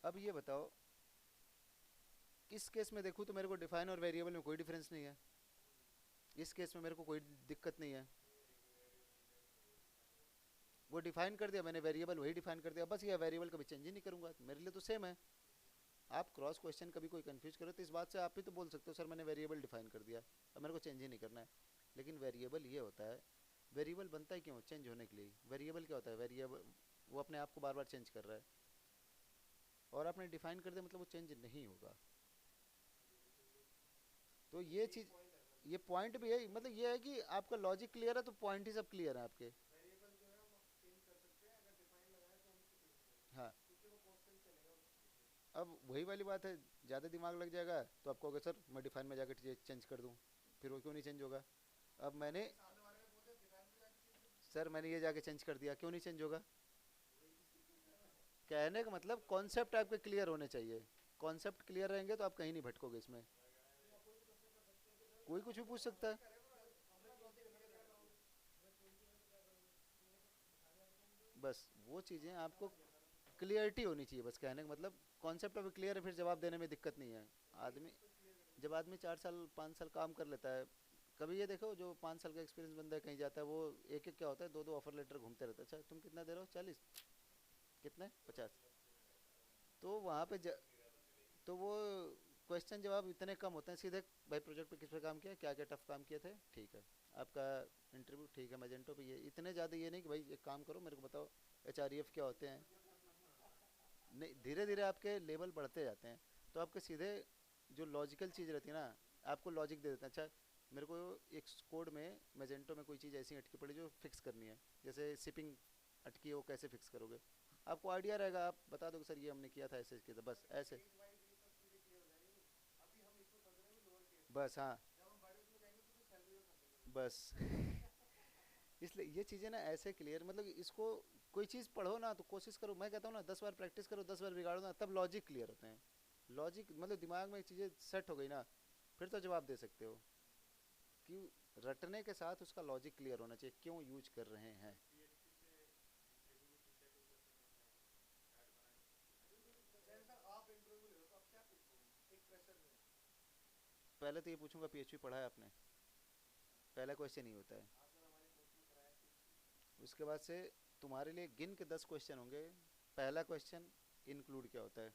अब ये बताओ, इस केस में देखूँ तो मेरे को डिफाइन और वेरिएबल में कोई डिफरेंस नहीं है। इस केस में मेरे को कोई दिक्कत नहीं है। वो डिफाइन कर दिया मैंने, वेरिएबल वही डिफाइन कर दिया, बस ये वेरिएबल कभी चेंज ही नहीं करूंगा, मेरे लिए तो सेम है। आप क्रॉस क्वेश्चन कभी कोई कंफ्यूज करो तो इस बात से आप भी तो बोल सकते हो सर मैंने वेरिएबल डिफाइन कर दिया, अब मेरे को चेंज ही नहीं करना है। लेकिन वेरिएबल ये होता है, वेरिएबल बनता है क्यों, चेंज होने के लिए। वेरिएबल क्या होता है, वेरिएबल वो अपने आप को बार बार चेंज कर रहा है, और आपने डिफाइन कर दिया मतलब वो चेंज नहीं होगा। तो ये चीज़, ये पॉइंट भी है, मतलब ये है कि आपका लॉजिक क्लियर है तो पॉइंट ही सब क्लियर है आपके। हाँ, अब वही वाली बात है, ज़्यादा दिमाग लग जाएगा तो आप कहोगे सर मैं डिफाइन में जाकर चेंज कर दूँ, फिर वो क्यों नहीं चेंज होगा। अब मैंने, सर मैंने ये जाके चेंज कर दिया, क्यों नहीं चेंज होगा। कहने का मतलब कॉन्सेप्ट आपके क्लियर होने चाहिए। कॉन्सेप्ट क्लियर रहेंगे तो आप कहीं नहीं भटकोगे इसमें। कोई कुछ भी पूछ सकता है। बस वो चीज़ें आपको क्लियरिटी होनी चाहिए, बस कहने का मतलब कॉन्सेप्ट अभी क्लियर है, फिर जवाब देने में दिक्कत नहीं है। आदमी, जब आदमी 4 साल 5 साल काम कर लेता है, कभी ये देखो जो 5 साल का एक्सपीरियंस बंदा है कहीं जाता है, वो एक एक क्या होता है, दो दो ऑफर लेटर घूमते रहता है, अच्छा तुम कितना दे रहे हो, 40, कितने 50। तो वहाँ पे तो वो क्वेश्चन जवाब इतने कम होते हैं, सीधे भाई प्रोजेक्ट पे किस पे काम किया, क्या क्या टफ काम किए थे, ठीक है आपका इंटरव्यू, ठीक है मैजेंटो पे, ये इतने ज़्यादा ये नहीं कि भाई एक काम करो मेरे को बताओ HREF क्या होते हैं। नहीं, धीरे धीरे आपके लेवल बढ़ते जाते हैं, तो आपके सीधे जो लॉजिकल चीज़ रहती है ना, आपको लॉजिक दे देते हैं। अच्छा मेरे को एक कोड में मैजेंटो में कोई चीज़ ऐसी अटकी पड़ी जो फिक्स करनी है, जैसे शिपिंग अटकी है वो कैसे फिक्स करोगे। आपको आइडिया रहेगा, आप बता दो कि सर ये हमने किया था, ऐसे किया था, बस ऐसे। बस हाँ, बस इसलिए ये चीज़ें ना ऐसे क्लियर, मतलब इसको कोई चीज़ पढ़ो ना तो कोशिश करो, मैं कहता हूँ ना 10 बार प्रैक्टिस करो, 10 बार बिगाड़ो ना, तब लॉजिक क्लियर होते हैं। लॉजिक मतलब दिमाग में चीज़ें सेट हो गई ना, फिर तो जवाब दे सकते हो। क्यों, रटने के साथ उसका लॉजिक क्लियर होना चाहिए, क्यों यूज कर रहे हैं। पहले तो ये पूछूंगा पीएचपी पढ़ा है आपने, पहला क्वेश्चन ही होता है। उसके बाद से तुम्हारे लिए गिन के 10 क्वेश्चन होंगे। पहला क्वेश्चन, इंक्लूड क्या होता है,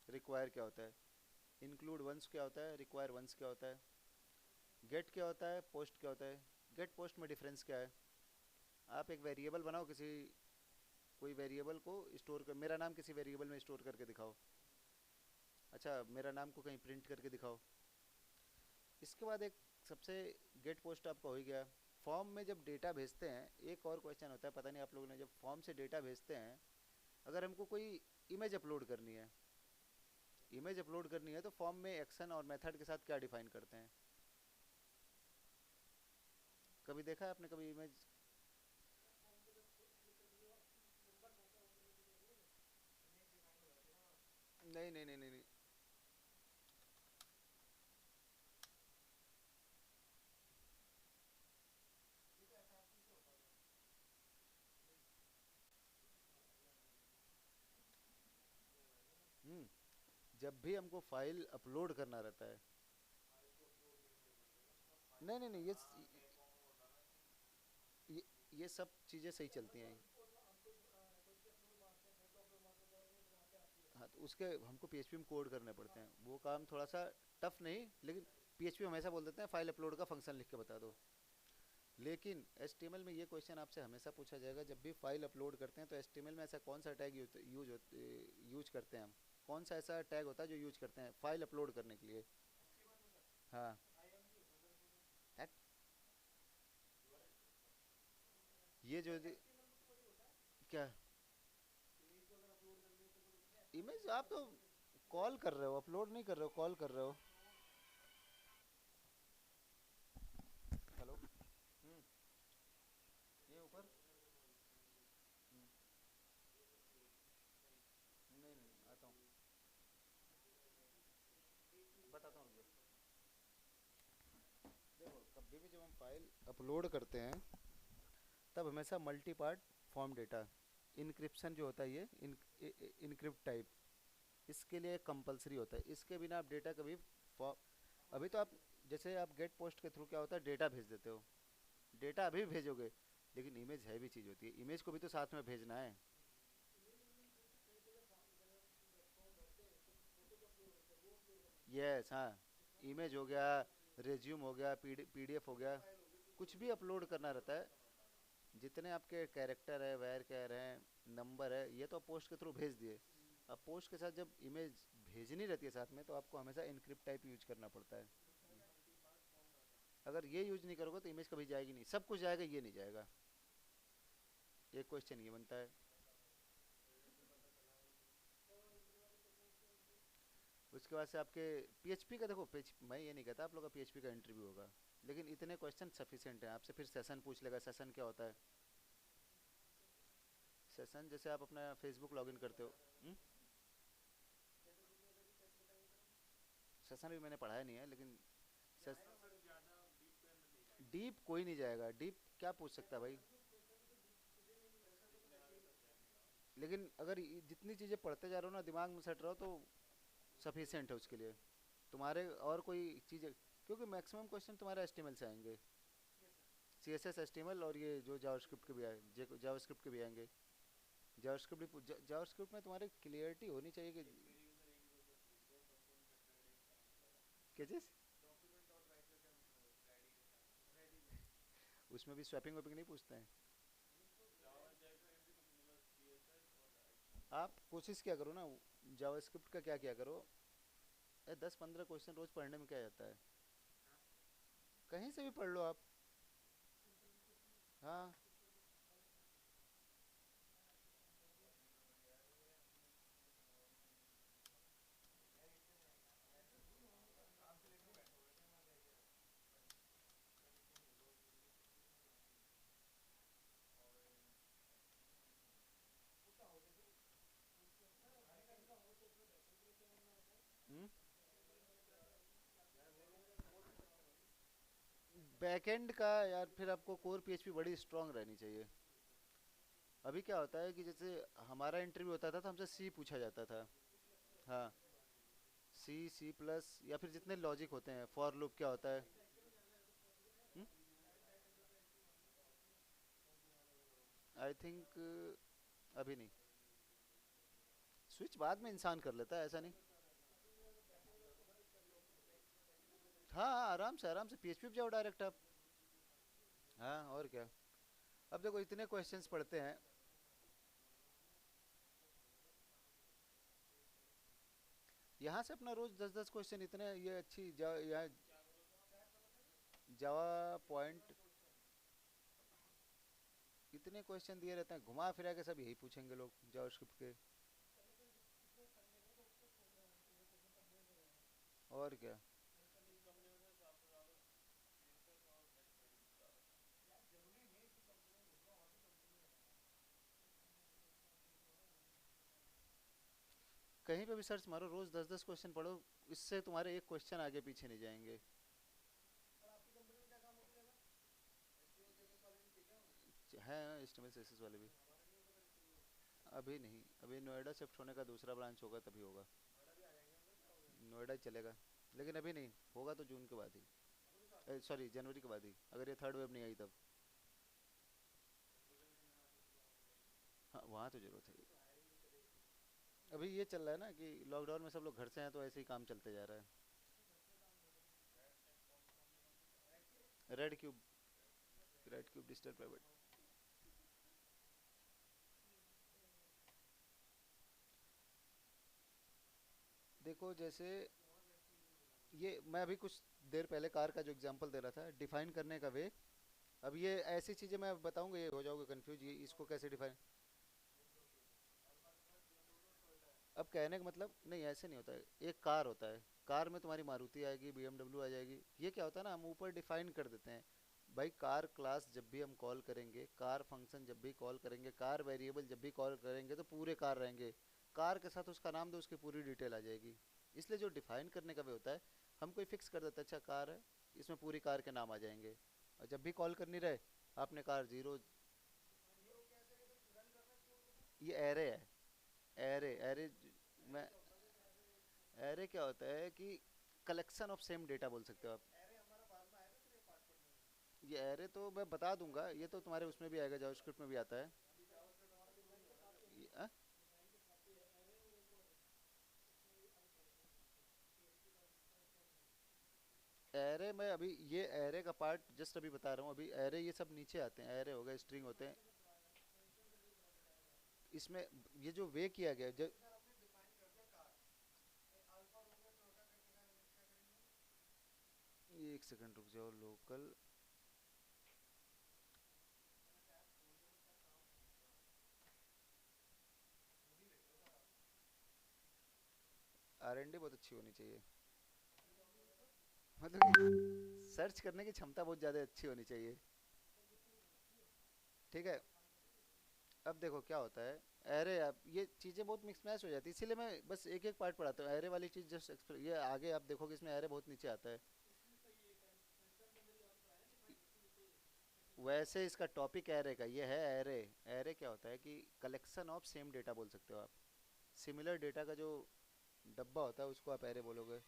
रिक्वायर क्या होता है, इंक्लूड वंस क्या होता है, रिक्वायर वंस क्या होता है, गेट क्या होता है, पोस्ट क्या होता है, गेट पोस्ट में डिफरेंस क्या है। आप एक वेरिएबल बनाओ, किसी कोई वेरिएबल को स्टोर कर, मेरा नाम किसी वेरिएबल में स्टोर करके दिखाओ। अच्छा, मेरा नाम को कहीं प्रिंट करके दिखाओ। इसके बाद एक सबसे, गेट पोस्ट आपका हो ही गया। फॉर्म में जब डेटा भेजते हैं, एक और क्वेश्चन होता है, पता नहीं आप लोगों ने, जब फॉर्म से डेटा भेजते हैं, अगर हमको कोई इमेज अपलोड करनी है, इमेज अपलोड करनी है तो फॉर्म में एक्शन और मेथड के साथ क्या डिफाइन करते हैं। कभी देखा है आपने कभी इमेज? नहीं नहीं नहीं नहीं नहीं। जब भी हमको फाइल अपलोड करना रहता है, नहीं नहीं नहीं, ये ये सब चीज़ें सही चलती हैं। हाँ, तो उसके हमको पीएचपी में कोड करने पड़ते हैं, वो काम थोड़ा सा टफ नहीं, लेकिन पीएचपी हमेशा बोल देते हैं फाइल अपलोड का फंक्शन लिख के बता दो। लेकिन एचटीएमएल में ये क्वेश्चन आपसे हमेशा पूछा जाएगा, जब भी फाइल अपलोड करते हैं तो एचटीएमएल में ऐसा कौन सा टैग यूज करते हैं हम, कौन सा ऐसा टैग होता है जो यूज करते हैं फाइल अपलोड करने के लिए। हाँ। That- ये जो क्या, इमेज आप तो कॉल कर रहे हो, अपलोड नहीं कर रहे हो, कॉल कर रहे हो। हेलो। हम्म। ये ऊपर। नहीं नहीं आता हूँ, बताता हूँ। देखो, कभी भी जब हम फाइल अपलोड करते हैं, तब हमेशा multi part form data encryption जो होता है, ये इनक्रिप्ट टाइप, इसके लिए कंपलसरी होता है, इसके बिना आप डेटा कभी अभी तो आप, जैसे आप गेट पोस्ट के थ्रू क्या होता है, डेटा भेज देते हो, डेटा अभी भी भेजोगे, लेकिन इमेज हैवी चीज़ होती है, इमेज को भी तो साथ में भेजना है। यस हाँ, इमेज हो गया, रेज्यूम हो गया, पीडीएफ हो गया, कुछ भी अपलोड करना रहता है, जितने आपके कैरेक्टर है, वायर कैर है, नंबर है, ये तो पोस्ट के थ्रू भेज दिए। अब पोस्ट के साथ जब इमेज भेजनी रहती है साथ में, तो आपको हमेशा इनक्रिप्ट टाइप यूज करना पड़ता है। अगर ये यूज नहीं करोगे तो इमेज कभी जाएगी नहीं, सब कुछ जाएगा, ये नहीं जाएगा। एक क्वेश्चन ये बनता है। उसके बाद से आपके पीएचपी का, देखो मैं ये नहीं कहता आप लोग का पीएचपी का इंटरव्यू होगा, लेकिन इतने क्वेश्चन सफिशिएंट हैं। आपसे फिर सेशन पूछ लेगा, सेशन क्या होता है। सेशन जैसे आप अपना फेसबुक लॉगिन करते हो। सेशन भी मैंने पढ़ाया नहीं है, लेकिन डीप कोई नहीं जाएगा, डीप क्या पूछ सकता है भाई। लेकिन अगर जितनी चीज़ें पढ़ते जा रहे हो ना, दिमाग में सेट रहो, तो सफिशिएंट है उसके लिए तुम्हारे, और कोई चीज़ें, क्योंकि मैक्सिमम क्वेश्चन तुम्हारे एचटीएमएल से आएंगे, सीएसएस एचटीएमएल, और ये जो जावास्क्रिप्ट के भी आए, जावास्क्रिप्ट के भी आएंगे। जावास्क्रिप्ट में तुम्हारी क्लियरिटी होनी चाहिए कि, क्या चीज़, उसमें भी स्वैपिंग वैपिंग नहीं पूछते हैं। आप कोशिश क्या करो ना, जावास्क्रिप्ट का क्या क्या करो, 10-15 क्वेश्चन रोज पढ़ने में क्या जाता है, कहीं से भी पढ़ लो आप। हाँ, बैकएंड का यार फिर आपको कोर पीएचपी बड़ी स्ट्रांग रहनी चाहिए। अभी क्या होता है कि जैसे हमारा इंटरव्यू होता था तो हमसे सी पूछा जाता था। हाँ, सी, सी प्लस, या फिर जितने लॉजिक होते हैं, फॉर लूप क्या होता है। आई थिंक अभी नहीं, स्विच बाद में इंसान कर लेता है, ऐसा नहीं। हाँ हाँ, आराम से पीएचपी पे जाओ डायरेक्ट आप। हाँ और क्या। अब देखो इतने क्वेश्चंस पढ़ते हैं। यहाँ से अपना रोज 10-10 क्वेश्चन इतने, ये अच्छी यहाँ जावा पॉइंट, इतने क्वेश्चन दिए रहते हैं, घुमा फिरा के सब यही पूछेंगे लोग जावास्क्रिप्ट के। और क्या। कहीं पे भी सर्च मारो, रोज 10-10 क्वेश्चन पढ़ो, इससे तुम्हारे एक क्वेश्चन आगे पीछे नहीं जाएंगे। है एचटीएमएल सीएसएस वाले भी। अभी नहीं, अभी नोएडा शिफ्ट होने का दूसरा ब्रांच होगा तभी होगा। नोएडा ही चलेगा, लेकिन अभी नहीं होगा, तो जून के बाद ही, सॉरी जनवरी के बाद ही, अगर ये थर्ड वेव नहीं आई तब। हाँ वहाँ तो जरूरत है। अभी ये चल रहा है ना कि लॉकडाउन में सब लोग घर से हैं, तो ऐसे ही काम चलते जा रहा है। Red cube, red cube digital private. देखो जैसे ये मैं अभी कुछ देर पहले कार का जो एग्जांपल दे रहा था डिफाइन करने का वे, अब ये ऐसी चीज़ें मैं बताऊंगा, ये हो जाओगे कंफ्यूज, ये इसको कैसे डिफाइन। अब कहने का मतलब नहीं, ऐसे नहीं होता है। एक कार होता है, कार में तुम्हारी मारुति आएगी, बीएमडब्ल्यू आ जाएगी, ये क्या होता है ना, हम ऊपर डिफाइन कर देते हैं। भाई कार क्लास जब भी हम कॉल करेंगे, कार फंक्शन जब भी कॉल करेंगे, कार वेरिएबल जब भी कॉल करेंगे, तो पूरे कार रहेंगे। कार के साथ उसका नाम दो, उसकी पूरी डिटेल आ जाएगी। इसलिए जो डिफाइन करने का वे होता है, हम कोई फिक्स कर देते हैं, अच्छा कार है, इसमें पूरी कार के नाम आ जाएंगे। और जब भी कॉल करनी रहे, आपने कार जीरो, ये एरे है। एरे एरे मैं, एरे क्या होता है कि कलेक्शन ऑफ सेम डेटा बोल सकते हो आप। ये एरे तो मैं बता दूंगा, ये तो तुम्हारे उसमें भी आएगा, जावास्क्रिप्ट में भी आता है। ये, एरे में अभी, ये एरे का पार्ट जस्ट अभी बता रहा हूँ, अभी एरे ये सब नीचे आते हैं, एरे हो गए, स्ट्रिंग होते हैं। इसमें ये जो वे किया गया जो, ये एक सेकंड रुक जाओ, लोकल आरएनडी बहुत अच्छी होनी चाहिए, मतलब कि सर्च करने की क्षमता बहुत ज़्यादा अच्छी होनी चाहिए। ठीक है। अब देखो क्या होता है, एरे, अब ये चीज़ें बहुत मिक्स मैच हो जाती है, इसीलिए मैं बस एक एक पार्ट पढ़ाता हूँ, एरे वाली चीज़ जस्ट ये आगे आप देखोगे, इसमें एरे बहुत नीचे आता है। वैसे इसका टॉपिक एरे का ये है, एरे। एरे क्या होता है कि कलेक्शन ऑफ सेम डेटा बोल सकते हो आप। सिमिलर डेटा का जो डब्बा होता है उसको आप एरे बोलोगे।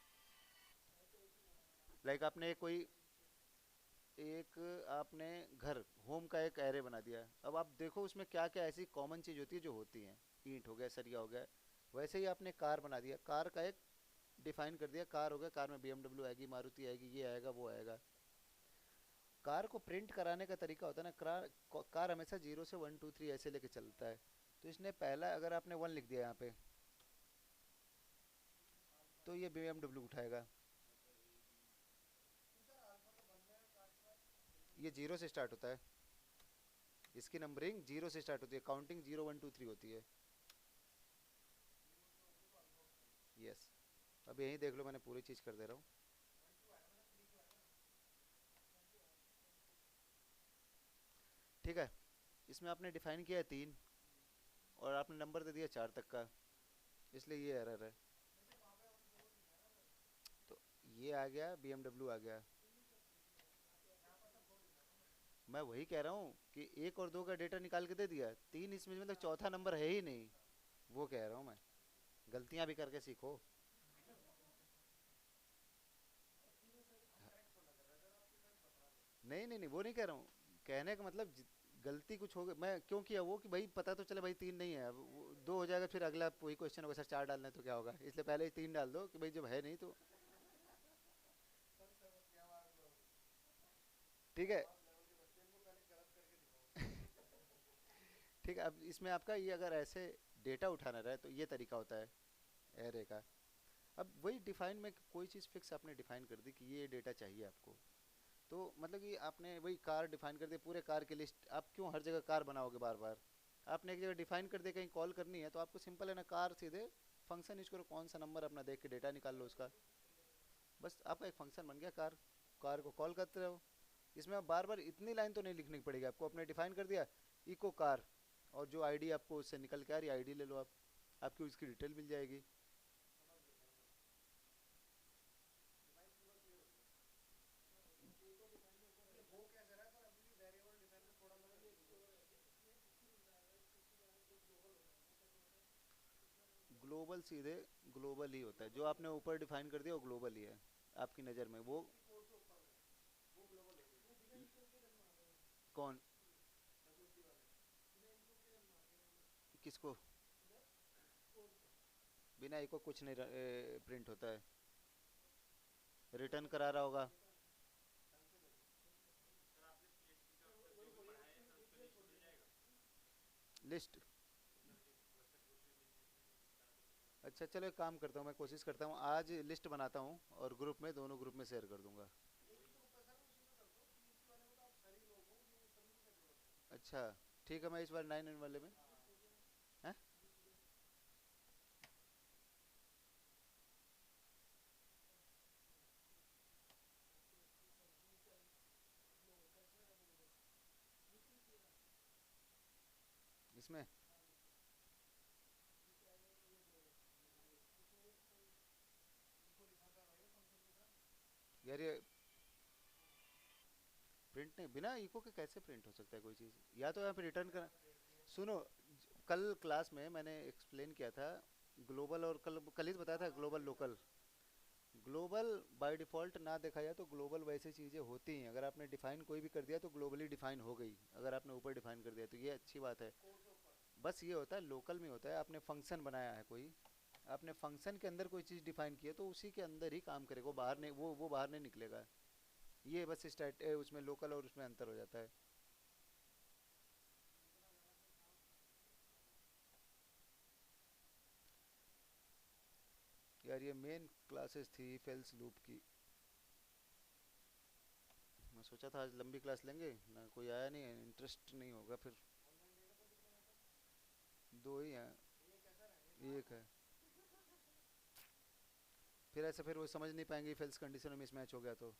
लाइक आपने कोई एक, आपने घर, होम का एक एरे बना दिया, अब आप देखो उसमें क्या क्या ऐसी कॉमन चीज़ होती है जो होती हैं, ईंट हो गया, सरिया हो गया। वैसे ही आपने कार बना दिया, कार का एक डिफाइन कर दिया, कार हो गया, कार में बीएमडब्ल्यू आएगी, मारुति आएगी, ये आएगा वो आएगा। कार को प्रिंट कराने का तरीका होता है ना, कार, कार हमेशा 0 से 1 2 3 ऐसे लेके चलता है। तो इसने पहला, अगर आपने 1 लिख दिया यहाँ पे, तो ये बीएमडब्ल्यू उठाएगा। ये 0 से स्टार्ट होता है, इसकी नंबरिंग 0 से स्टार्ट होती है, काउंटिंग 0 1 2 3 होती है। यस। अब यहीं देख लो, मैंने पूरी चीज़ कर दे रहा हूँ। ठीक है। इसमें आपने डिफाइन किया है 3, और आपने नंबर दे दिया 4 तक का, इसलिए ये एरर है। तो ये आ गया, BMW आ गया। मैं वही कह रहा हूँ कि एक और दो का डेटा निकाल के दे दिया, तीन इसमें मतलब चौथा नंबर है ही नहीं। वो कह रहा हूँ मैं, गलतियां भी करके सीखो। नहीं नहीं नहीं, वो नहीं कह रहा हूँ। कहने का मतलब गलती कुछ हो गई, मैं क्यों किया वो कि भाई पता तो चले भाई तीन नहीं है, अब दो हो जाएगा, फिर अगला वही क्वेश्चन होगा सर चार डालना है तो क्या होगा, इसलिए पहले ही तीन डाल दो कि भाई जब है नहीं तो। ठीक है। ठीक है, अब इसमें आपका ये अगर ऐसे डेटा उठाना रहे तो ये तरीका होता है एरे का। अब वही डिफाइन में कोई चीज़ फिक्स आपने डिफाइन कर दी कि ये डेटा चाहिए आपको, तो मतलब कि आपने वही कार डिफाइन कर दिया, पूरे कार की लिस्ट, आप क्यों हर जगह कार बनाओगे बार बार। आपने एक जगह डिफाइन कर दिया कहीं कॉल करनी है तो आपको सिंपल है ना, कार सीधे फंक्शन यूज करो, कौन सा नंबर अपना देख के डेटा निकाल लो उसका। बस आपका एक फंक्शन बन गया कार, कार को कॉल करते रहो। इसमें आप बार बार इतनी लाइन तो नहीं लिखनी पड़ेगी आपको, आपने डिफाइन कर दिया इको कार, और जो आईडी आपको उससे निकल के आ रही आईडी ले लो आप, आपकी उसकी डिटेल मिल जाएगी। ग्लोबल सीधे ग्लोबल ही होता है, जो आपने ऊपर डिफाइन कर दिया वो ग्लोबल ही है आपकी नज़र में वो। कौन? किसको? बिना इको कुछ नहीं प्रिंट होता है, रिटर्न करा रहा होगा। लिस्ट। अच्छा चलो एक काम करता हूँ, मैं कोशिश करता हूँ आज लिस्ट बनाता हूँ और ग्रुप में, दोनों ग्रुप में शेयर कर दूंगा। अच्छा ठीक है, मैं इस बार नाइन वाले में। हैं? इसमें यार ये प्रिंट नहीं, बिना इको के कैसे प्रिंट हो सकता है कोई चीज़, या तो यहाँ पे रिटर्न कर। सुनो, कल क्लास में मैंने एक्सप्लेन किया था ग्लोबल, और कल कल ही तो बताया था global local. Global by default ना देखा जाए तो ग्लोबल वैसे चीज़ें होती हैं, अगर आपने डिफ़ाइन कोई भी कर दिया तो ग्लोबली डिफ़ाइन हो गई, अगर आपने ऊपर डिफ़ाइन कर दिया तो ये अच्छी बात है। बस ये होता है लोकल में होता है, आपने फंक्शन बनाया है कोई, आपने फंक्शन के अंदर कोई चीज़ डिफ़ाइन की है तो उसी के अंदर ही काम करेगा, वो बाहर नहीं, वो बाहर नहीं निकलेगा। ये बस स्टैट उसमें लोकल और उसमें अंतर हो जाता है। यार ये मेन क्लासेस थी फेल्स लूप की, मैं सोचा था आज लंबी क्लास लेंगे ना, कोई आया नहीं, इंटरेस्ट नहीं होगा फिर। दो ही हैं, एक है। फिर ऐसे फिर वो समझ नहीं पाएंगे फेल्स कंडीशन में मिसमैच हो गया तो।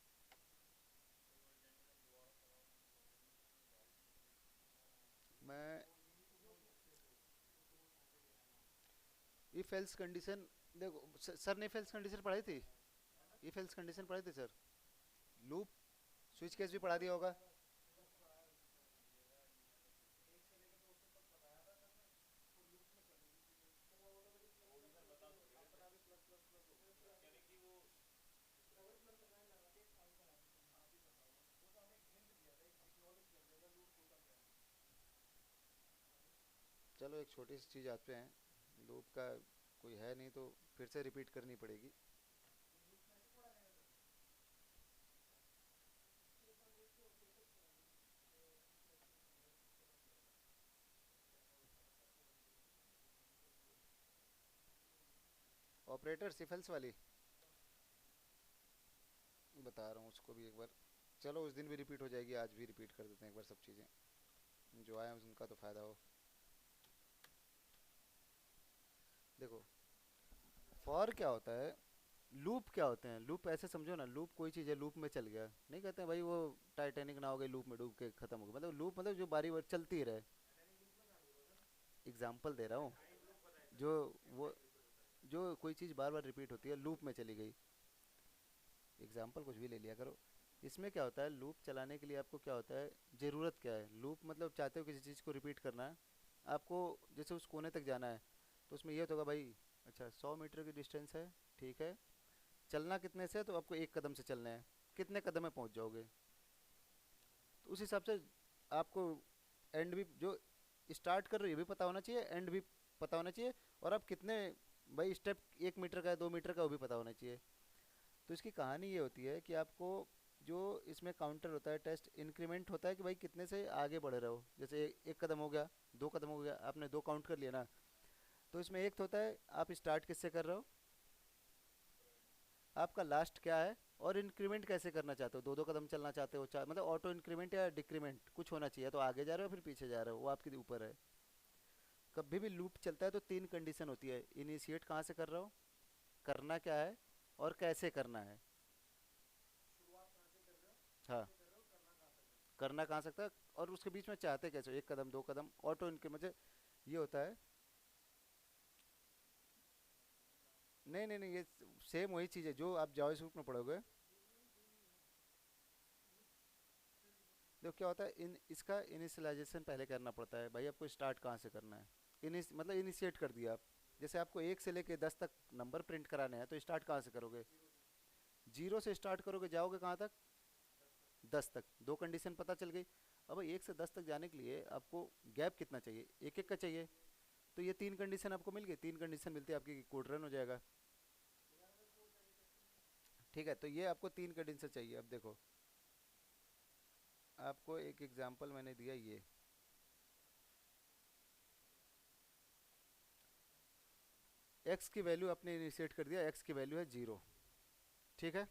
मैं ये फेल्स कंडीशन, देखो सर ने फेल्स कंडीशन पढ़ाई थी, ये फेल्स कंडीशन पढ़ाई थी सर। लूप स्विच केस भी पढ़ा दिया होगा। चलो एक छोटी सी चीज़ आते हैं, लूप का कोई है नहीं तो फिर से रिपीट करनी पड़ेगी। ऑपरेटर सिफल्स वाली बता रहा हूँ उसको भी एक बार, चलो उस दिन भी रिपीट हो जाएगी, आज भी रिपीट कर देते हैं एक बार सब चीज़ें, जो आए उनका तो फ़ायदा हो। देखो फॉर क्या होता है, लूप क्या होते हैं, लूप ऐसे समझो ना, लूप कोई चीज़ है लूप में चल गया, नहीं कहते हैं भाई वो टाइटैनिक ना हो गई लूप में डूब के ख़त्म हो गई, मतलब लूप मतलब जो बारी बारी चलती रहे। एग्जाम्पल दे रहा हूँ, जो वो जो कोई चीज़ बार बार रिपीट होती है लूप में चली गई, एग्जाम्पल कुछ भी ले लिया करो। इसमें क्या होता है, लूप चलाने के लिए आपको क्या होता है, ज़रूरत क्या है, लूप मतलब चाहते हो किसी चीज़ को रिपीट करना है आपको, जैसे उस कोने तक जाना है, तो उसमें ये तो होगा भाई, अच्छा 100 मीटर की डिस्टेंस है, ठीक है, चलना कितने से है, तो आपको एक कदम से चलना है, कितने कदम में पहुंच जाओगे, तो उस हिसाब से आपको एंड भी जो स्टार्ट कर रहे हो ये भी पता होना चाहिए, एंड भी पता होना चाहिए, और आप कितने भाई स्टेप 1 मीटर का है 2 मीटर का वो भी पता होना चाहिए। तो इसकी कहानी ये होती है कि आपको जो इसमें काउंटर होता है, टेस्ट इंक्रीमेंट होता है कि भाई कितने से आगे बढ़ रहे हो, जैसे एक कदम हो गया, 2 कदम हो गया, आपने 2 काउंट कर लिया ना, तो इसमें एक तो होता है आप स्टार्ट किससे कर रहे हो, आपका लास्ट क्या है, और इंक्रीमेंट कैसे करना चाहते हो, 2 2 कदम चलना चाहते हो, मतलब ऑटो इंक्रीमेंट या डिक्रीमेंट कुछ होना चाहिए, तो आगे जा रहे हो फिर पीछे जा रहे हो, वो आपके ऊपर है। कभी भी लूप चलता है तो 3 कंडीशन होती है, इनिशिएट कहाँ से कर रहे हो, करना क्या है, और कैसे करना है। हाँ, करना कहाँ सकता है, और उसके बीच में चाहते कैसे हो, 1 कदम 2 कदम, ऑटो इनके मतलब ये होता है। नहीं नहीं नहीं, ये सेम वही चीज़ है जो आप जावास्क्रिप्ट में पढ़ोगे। देखो क्या होता है, इन इसका इनिशियलाइजेशन पहले करना पड़ता है भाई, आपको स्टार्ट कहाँ से करना है, मतलब इनिशिएट कर दिया आप, जैसे आपको 1 से लेके 10 तक नंबर प्रिंट कराने हैं, तो स्टार्ट कहाँ से करोगे, 0 से स्टार्ट करोगे, जाओगे कहाँ तक, 10 तक, 2 कंडीशन पता चल गई। अब 1 से 10 तक जाने के लिए आपको गैप कितना चाहिए, एक एक का चाहिए, तो ये 3 कंडीशन आपको मिल गई, 3 कंडीशन मिलती है आपकी कोड रन हो जाएगा। ठीक है, तो ये आपको 3 कंडीशन चाहिए। अब देखो, आपको एक एग्जांपल मैंने दिया, ये एक्स की वैल्यू आपने इनिशिएट कर दिया, एक्स की वैल्यू है 0, ठीक है,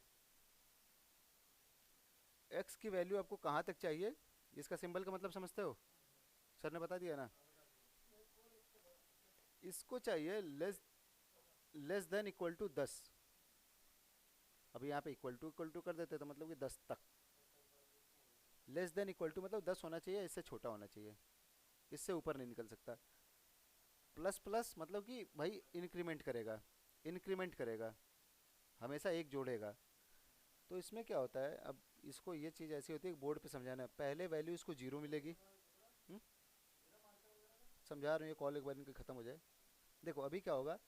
एक्स की वैल्यू आपको कहाँ तक चाहिए, इसका सिंबल का मतलब समझते हो, सर ने बता दिया ना, इसको चाहिए लेस देन इक्वल टू 10। अब यहाँ पे इक्वल टू कर देते तो मतलब कि 10 तक, लेस देन इक्वल टू मतलब 10 होना चाहिए, इससे छोटा होना चाहिए, इससे ऊपर नहीं निकल सकता। प्लस प्लस मतलब कि भाई इंक्रीमेंट करेगा, इंक्रीमेंट करेगा, हमेशा एक जोड़ेगा। तो इसमें क्या होता है, अब इसको ये चीज़ ऐसी होती है कि बोर्ड पे समझाना है, पहले वैल्यू इसको 0 मिलेगी। हुँ? समझा रहे हो, ये कॉल एक बार इनकी ख़त्म हो जाए। देखो अभी क्या होगा,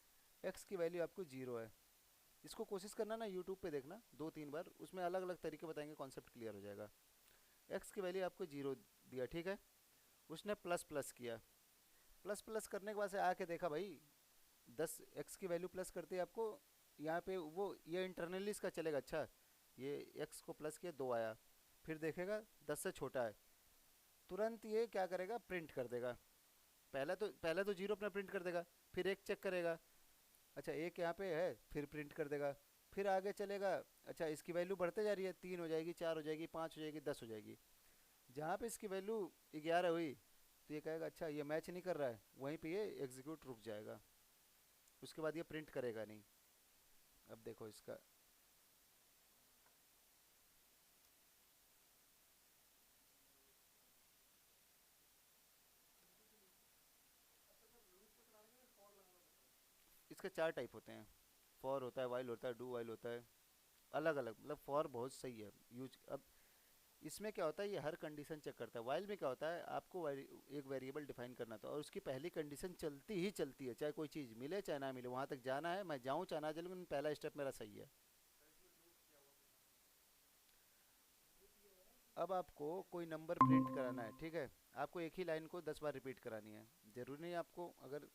एक्स की वैल्यू आपको 0 है, इसको कोशिश करना ना, यूट्यूब पे देखना 2 3 बार, उसमें अलग अलग तरीके बताएंगे, कॉन्सेप्ट क्लियर हो जाएगा। एक्स की वैल्यू आपको 0 दिया, ठीक है, उसने प्लस प्लस किया, प्लस प्लस करने के बाद से आके देखा भाई 10, एक्स की वैल्यू प्लस करते ही आपको यहाँ पे वो ये इंटरनली इसका चलेगा, अच्छा ये एक्स को प्लस किया 2 आया, फिर देखेगा 10 से छोटा है, तुरंत ये क्या करेगा, प्रिंट कर देगा, पहले तो 0 अपना प्रिंट कर देगा, फिर एक चेक करेगा, अच्छा एक यहाँ पे है, फिर प्रिंट कर देगा, फिर आगे चलेगा, अच्छा इसकी वैल्यू बढ़ते जा रही है, 3 हो जाएगी, 4 हो जाएगी, 5 हो जाएगी, 10 हो जाएगी, जहाँ पे इसकी वैल्यू 11 हुई, तो ये कहेगा अच्छा ये मैच नहीं कर रहा है, वहीं पे ये एग्जीक्यूट रुक जाएगा, उसके बाद ये प्रिंट करेगा नहीं। अब देखो इसका, इसके 4 टाइप होते हैं, फॉर होता है, वाइल होता है, डू वाइल होता है, अलग अलग, मतलब फॉर बहुत सही है यूज। अब इसमें क्या होता है, ये हर कंडीशन चेक करता है, वाइल में क्या होता है, आपको एक वेरिएबल डिफाइन करना था, और उसकी पहली कंडीशन चलती ही चलती है, चाहे कोई चीज़ मिले चाहे ना मिले, वहाँ तक जाना है, मैं जाऊँ चाहे ना जाऊँ, लेकिन पहला स्टेप मेरा सही है। अब आपको कोई नंबर प्रिंट कराना है, ठीक है, आपको एक ही लाइन को 10 बार रिपीट करानी है, ज़रूरी नहीं आपको, अगर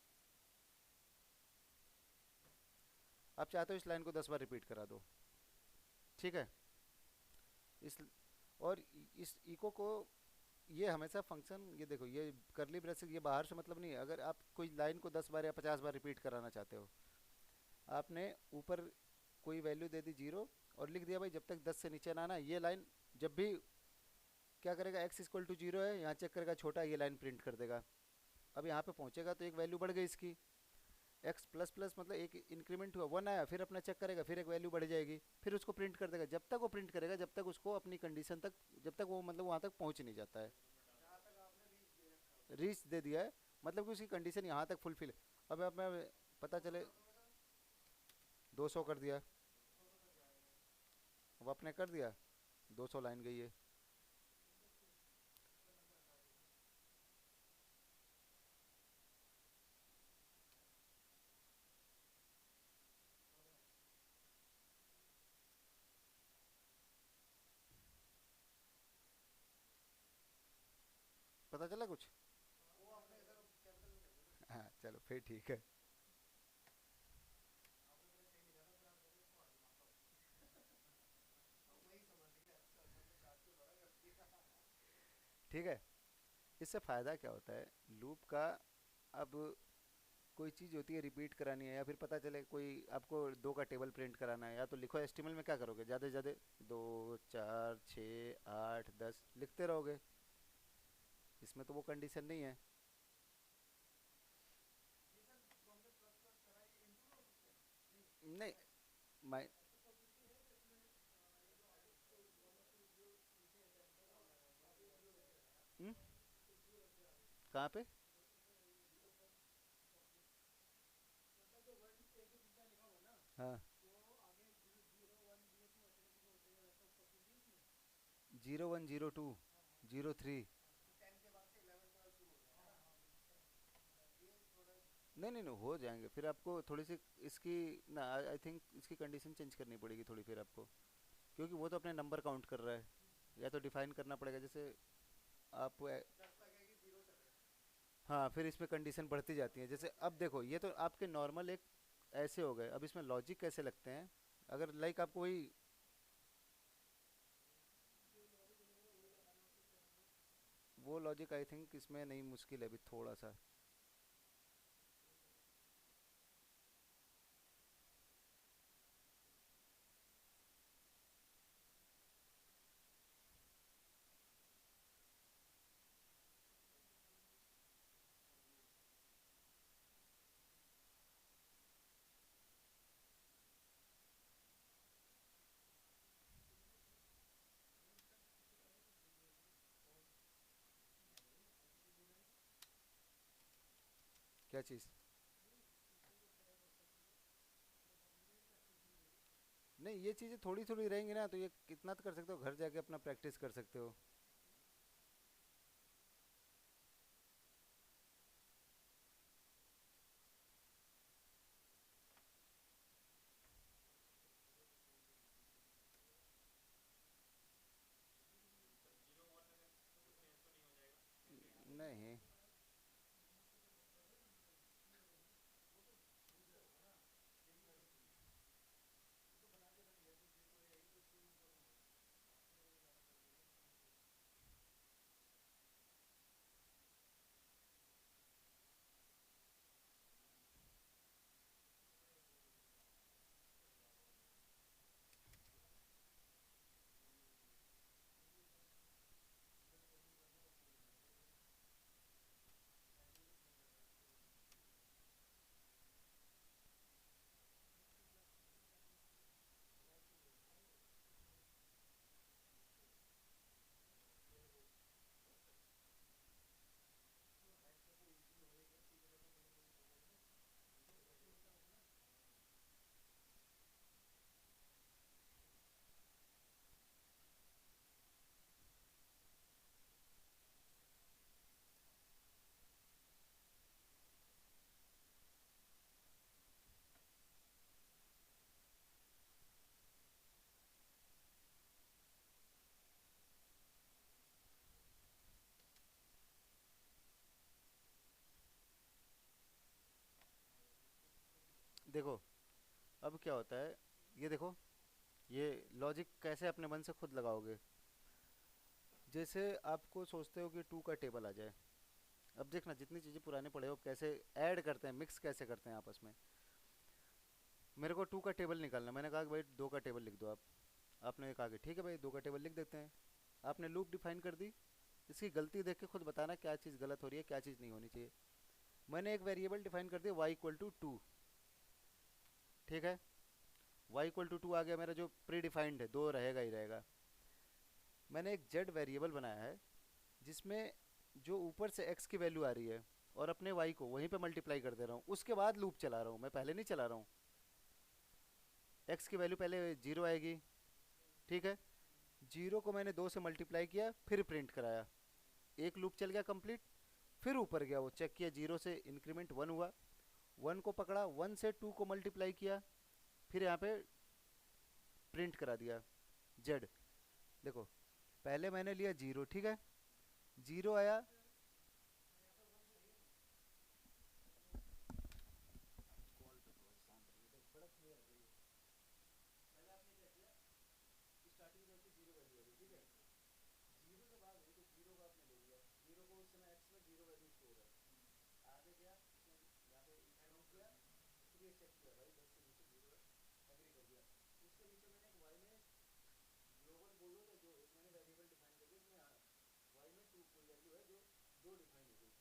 आप चाहते हो इस लाइन को 10 बार रिपीट करा दो, ठीक है, इस और इस इको को, ये हमेशा फंक्शन, ये देखो ये करली ब्रेसेस, ये बाहर से मतलब नहीं है, अगर आप कोई लाइन को 10 बार या 50 बार रिपीट कराना चाहते हो, आपने ऊपर कोई वैल्यू दे दी 0, और लिख दिया भाई जब तक 10 से नीचे ना आना, ये लाइन जब भी क्या करेगा, एक्स इक्वल टू 0 है, यहाँ चेक करेगा छोटा, ये लाइन प्रिंट कर देगा। अब यहाँ पे पहुँचेगा तो एक वैल्यू बढ़ गई इसकी, एक्स प्लस प्लस मतलब एक इंक्रीमेंट हुआ 1 आया, फिर अपना चेक करेगा, फिर एक वैल्यू बढ़ जाएगी, फिर उसको प्रिंट कर देगा, जब तक वो प्रिंट करेगा, जब तक उसको अपनी कंडीशन तक, जब तक वो मतलब वहाँ तक पहुँच नहीं जाता है, रीच दे दिया है, मतलब कि उसकी कंडीशन यहाँ तक फुलफिल। अब मैं पता चले 200 कर दिया, अब आपने कर दिया, 200 लाइन गई है। पता चला कुछ? हाँ चलो फिर ठीक है। ठीक है। इससे फ़ायदा क्या होता है लूप का? अब कोई चीज़ होती है रिपीट करानी है, या फिर पता चले कोई आपको दो का टेबल प्रिंट कराना है, या तो लिखो एस्टिमल में क्या करोगे, ज़्यादा से ज़्यादा 2 4 6 8 10 लिखते रहोगे। इसमें तो वो कंडीशन नहीं है। नहीं। मैं हम्म, कहाँ पे? हाँ। 0102 03। नहीं नहीं नहीं, हो जाएंगे। फिर आपको थोड़ी सी इसकी ना, आई थिंक इसकी कंडीशन चेंज करनी पड़ेगी थोड़ी फिर आपको, क्योंकि वो तो अपने नंबर काउंट कर रहा है। या तो डिफाइन करना पड़ेगा, जैसे आप हाँ, फिर इसमें कंडीशन बढ़ती जाती है। जैसे अब देखो, ये तो आपके नॉर्मल एक ऐसे हो गए, अब इसमें लॉजिक कैसे लगते हैं? अगर लाइक आपको वही, वो लॉजिक आई थिंक इसमें नहीं, मुश्किल है अभी थोड़ा सा। क्या चीज़? नहीं, ये चीज़ें थोड़ी थोड़ी रहेंगी ना, तो ये कितना तो कर सकते हो, घर जाके अपना प्रैक्टिस कर सकते हो। नहीं। देखो, अब क्या होता है, ये देखो, ये लॉजिक कैसे अपने मन से खुद लगाओगे? जैसे आपको सोचते हो कि टू का टेबल आ जाए। अब देखना, जितनी चीज़ें पुराने पढ़े हो कैसे ऐड करते हैं, मिक्स कैसे करते हैं आपस में। मेरे को टू का टेबल निकालना, मैंने कहा कि भाई दो का टेबल लिख दो आप। आपने कहा कि ठीक है भाई, दो का टेबल लिख देते हैं। आपने लूप डिफाइन कर दी। इसकी गलती देख के खुद बताना क्या चीज़ गलत हो रही है, क्या चीज़ नहीं होनी चाहिए। मैंने एक वेरिएबल डिफाइन कर दिया y = 2। ठीक है, y = 2 आ गया मेरा, जो प्री डिफाइंड है, दो रहेगा ही रहेगा। मैंने एक z वेरिएबल बनाया है, जिसमें जो ऊपर से x की वैल्यू आ रही है, और अपने y को वहीं पे मल्टीप्लाई कर दे रहा हूँ, उसके बाद लूप चला रहा हूँ, मैं पहले नहीं चला रहा हूँ। x की वैल्यू पहले 0 आएगी। ठीक है, जीरो को मैंने 2 से मल्टीप्लाई किया, फिर प्रिंट कराया, एक लूप चल गया कंप्लीट। फिर ऊपर गया, वो चेक किया, जीरो से इंक्रीमेंट 1 हुआ, 1 को पकड़ा, 1 से 2 को मल्टीप्लाई किया, फिर यहाँ पे प्रिंट करा दिया जेड। देखो, पहले मैंने लिया जीरो, ठीक है, जीरो आया, स्टार्टिंग में जीरो वैल्यू होगी, ठीक है, जीरो जब आ गई तो जीरो का आपने ले लिया, जीरो को उस समय एक्स में जीरो वैल्यू स्टोर है, आगे गया इसमें, यहाँ पे काउंट किया, फिर ये चेक किया भाई 10 के नीचे जीरो है, एग्री कर दिया। उसके नीचे मैंने एक वाई में ग्लोबल बोलो, तो जो एक मैंने वेरिएबल डिफाइन कर दिया, इसमें वाई में टू कोई वैल्यू है जो दो डिफाइन हो गई।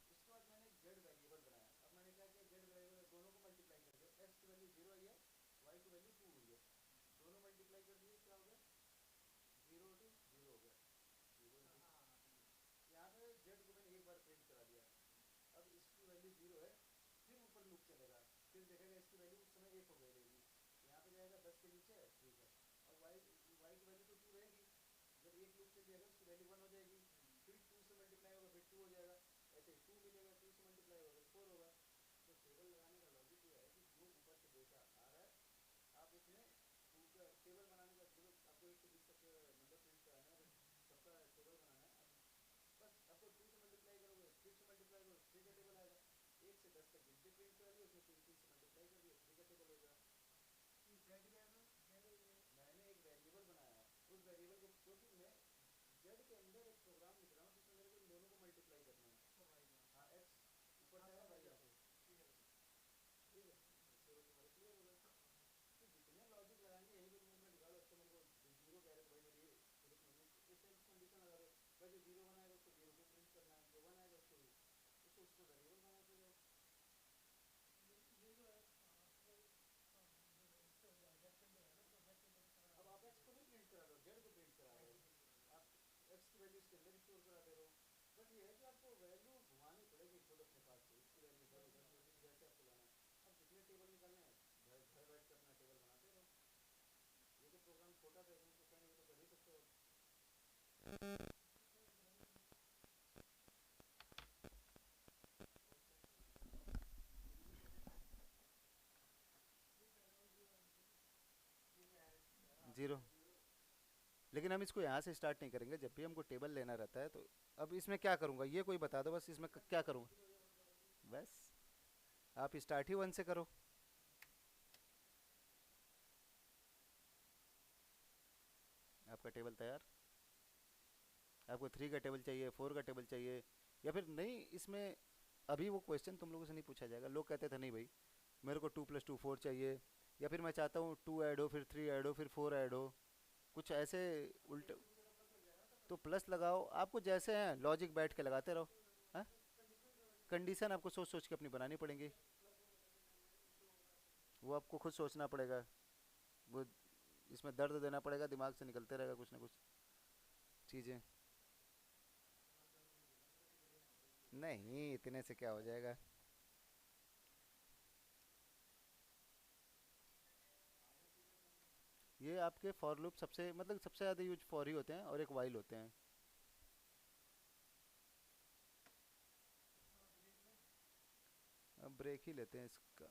उसके बाद मैंने जेड वेरिएबल बनाया, अब मैंने क्या किया, जेड वेरिएबल दोनों को मल्टीप्लाई कर दिया, एक्स की वैल्यू जीरो आई है, वाई की वैल्यू टू हुई है, दोनों मल्टीप्लाई कर दिए, क्या हो गया, जीरो टू जीरो हो गया, जीरो यहाँ पे जेड को मैंने एक बार प्रिंट करा दिया। अब इसकी वैल्यू जीरो है, फिर ऊपर लूप चलेगा, फिर देखेगा इसकी वैल्यू उस समय एक हो गई रहेगी, यहाँ पे जाएगा 10 के नीचे, ठीक है, अब वाई वाई की वैल्यू तो टू रहेगी, जब एक लूप चल जाएगा उसकी वैल्यू वन हो जाएगी, फिर टू से मल्टीप्लाई होगा, फिर टू हो जाएगा, ऐसे टू मिलेगा, टू से मल्टीप्लाई होगा, फिर फोर होगा। तो टेबल लगाने का लॉजिक ये है कि जो ऊपर से डेटा आ रहा है, आप इसमें टू का टेबल बनाने का, देखो आपको 1 से 20 तक नंबर प्रिंट कराना है, सबका टेबल बनाना है, बस आपको टू से मल्टीप्लाई करोगे, थ्री से मल्टीप्लाई करोगे, थ्री का टेबल आएगा, 1 से 10 तक गिनती प्रिंट करा ली, उसमें तीन तीन से मल्टीप्लाई कर दिया, थ्री का टेबल हो गया। मैंने एक वेरिएबल बनाया है, उस वेरिएबल को, क्योंकि मैं जेड के अंदर एक प्रोग्राम लिख रहा हूँ जिसमें मेरे को इन दोनों को मल्टीप्लाई करना है, हाँ एक्स ऊपर से आया, वाई यहाँ से, ठीक है, इससे तुम्हारे क्लियर हो गया। तो जितने लॉजिक लगाएंगे यहीं पे मूवमेंट निकालो, अब तो मेरे को जीरो कह रहे, तो भाई मेरी सिर्फ मैंने इस कंडीशन लगा दो, भाई जो जीरो बनाएगा उसको जीरो टू प्रिंट करना है, जो बनाएगा उसको भी, उसको वेरिएबल बनाते जाओ। अब आप एक्स को नहीं प्रिंट करा रहे हो, जेड को प्रिंट करा रहे हो, आप एक्स की वैल्यू इसके अंदर स्टोर करा दे रहे हो, बट ये है कि आपको वैल्यू घुमानी पड़ेगी खुद अपने पास से, इसकी वैल्यू इधर उधर जैसे आपको लाना है। अब जितने टेबल निकालने हैं, घर घर बैठ के अपना टेबल बनाते रहो, ये तो प्रोग्राम छोटा था, इसमें तो क्या नहीं, ये तो कर ही सकते हो। जीरो, लेकिन हम इसको यहाँ से स्टार्ट नहीं करेंगे, जब भी हमको टेबल लेना रहता है तो। अब इसमें क्या करूँगा ये कोई बता दो, बस इसमें क्या करूँगा, बस आप स्टार्ट ही वन से करो। आपका टेबल तैयार, आपको थ्री का टेबल चाहिए, फोर का टेबल चाहिए, या फिर नहीं, इसमें अभी वो क्वेश्चन तुम लोगों से नहीं पूछा जाएगा, लोग कहते थे नहीं भाई मेरे को टू प्लस टू फोर चाहिए, या फिर मैं चाहता हूँ टू ऐड हो, फिर थ्री ऐड हो, फिर फोर ऐड हो, कुछ ऐसे उल्टे। तो प्लस लगाओ, आपको जैसे हैं लॉजिक बैठ के लगाते रहो। हाँ, कंडीशन आपको सोच सोच के अपनी बनानी पड़ेंगी, वो आपको खुद सोचना पड़ेगा, वो इसमें दर्द देना पड़ेगा, दिमाग से निकलते रहेगा कुछ ना कुछ चीज़ें। नहीं, इतने से क्या हो जाएगा। ये आपके फॉर लूप सबसे, मतलब सबसे ज़्यादा यूज फॉर ही होते हैं, और एक वाइल होते हैं। अब ब्रेक ही लेते हैं इसका।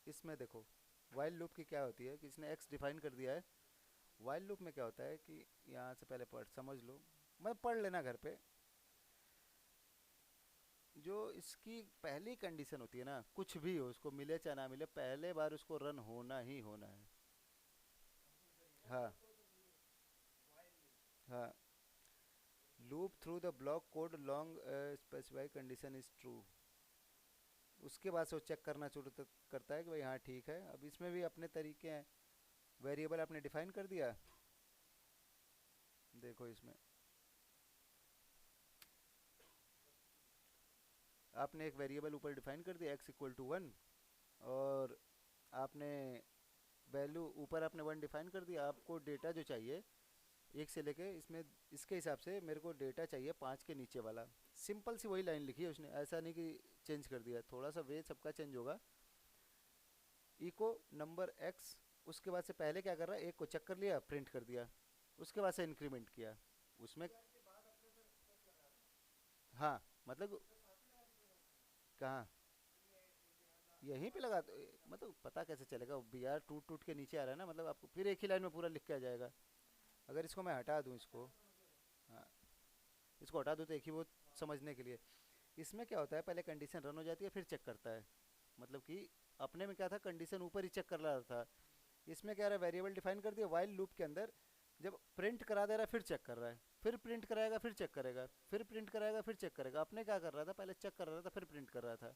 इसमें देखो, वाइल लूप की क्या होती है कि इसने एक्स डिफाइन कर दिया है। वाइल लूप में क्या होता है कि यहाँ से पहले पढ़ समझ लो, मैं पढ़ लेना घर पे। जो इसकी पहली कंडीशन होती है ना, कुछ भी हो उसको मिले चाहे ना मिले, पहले बार उसको रन होना ही होना है। हाँ, हाँ, loop through the block code long specify condition is true, उसके बाद से वो चेक करना शुरू करता है कि भाई हाँ ठीक है। अब इसमें भी अपने तरीके हैं, वेरिएबल आपने डिफाइन कर दिया, देखो इसमें आपने एक वेरिएबल ऊपर डिफाइन कर दिया एक्स इक्वल टू वन, और आपने वैल्यू ऊपर आपने वन डिफाइन कर दिया, आपको डेटा जो चाहिए एक से लेके इसमें, इसके हिसाब से मेरे को डेटा चाहिए 5 के नीचे वाला, सिंपल सी वही लाइन लिखी है उसने, ऐसा नहीं कि चेंज कर दिया, थोड़ा सा वे सबका चेंज होगा। इको नंबर एक्स, उसके बाद से पहले क्या कर रहा है, एक को चेक कर लिया प्रिंट कर दिया, उसके बाद से इंक्रीमेंट किया उसमें। हाँ मतलब कहाँ, यहीं पे लगा दो, मतलब पता कैसे चलेगा, बी आर टूट टूट के नीचे आ रहा है ना, मतलब आपको फिर एक ही लाइन में पूरा लिख के आ जाएगा। अगर इसको मैं हटा दूँ इसको, हाँ इसको हटा दूँ तो एक ही वो समझने के लिए। इसमें क्या होता है, पहले कंडीशन रन हो जाती है फिर चेक करता है, मतलब कि अपने में क्या था, कंडीशन ऊपर ही चेक कर रहा था। इसमें क्या रहा है, वेरिएबल डिफाइन कर दिया वाइल लूप के अंदर, जब प्रिंट करा दे रहा है फिर चेक कर रहा है, फिर प्रिंट कराएगा फिर चेक करेगा, फिर प्रिंट कराएगा फिर चेक करेगा। अपने क्या कर रहा था, पहले चेक कर रहा था फिर प्रिंट कर रहा था।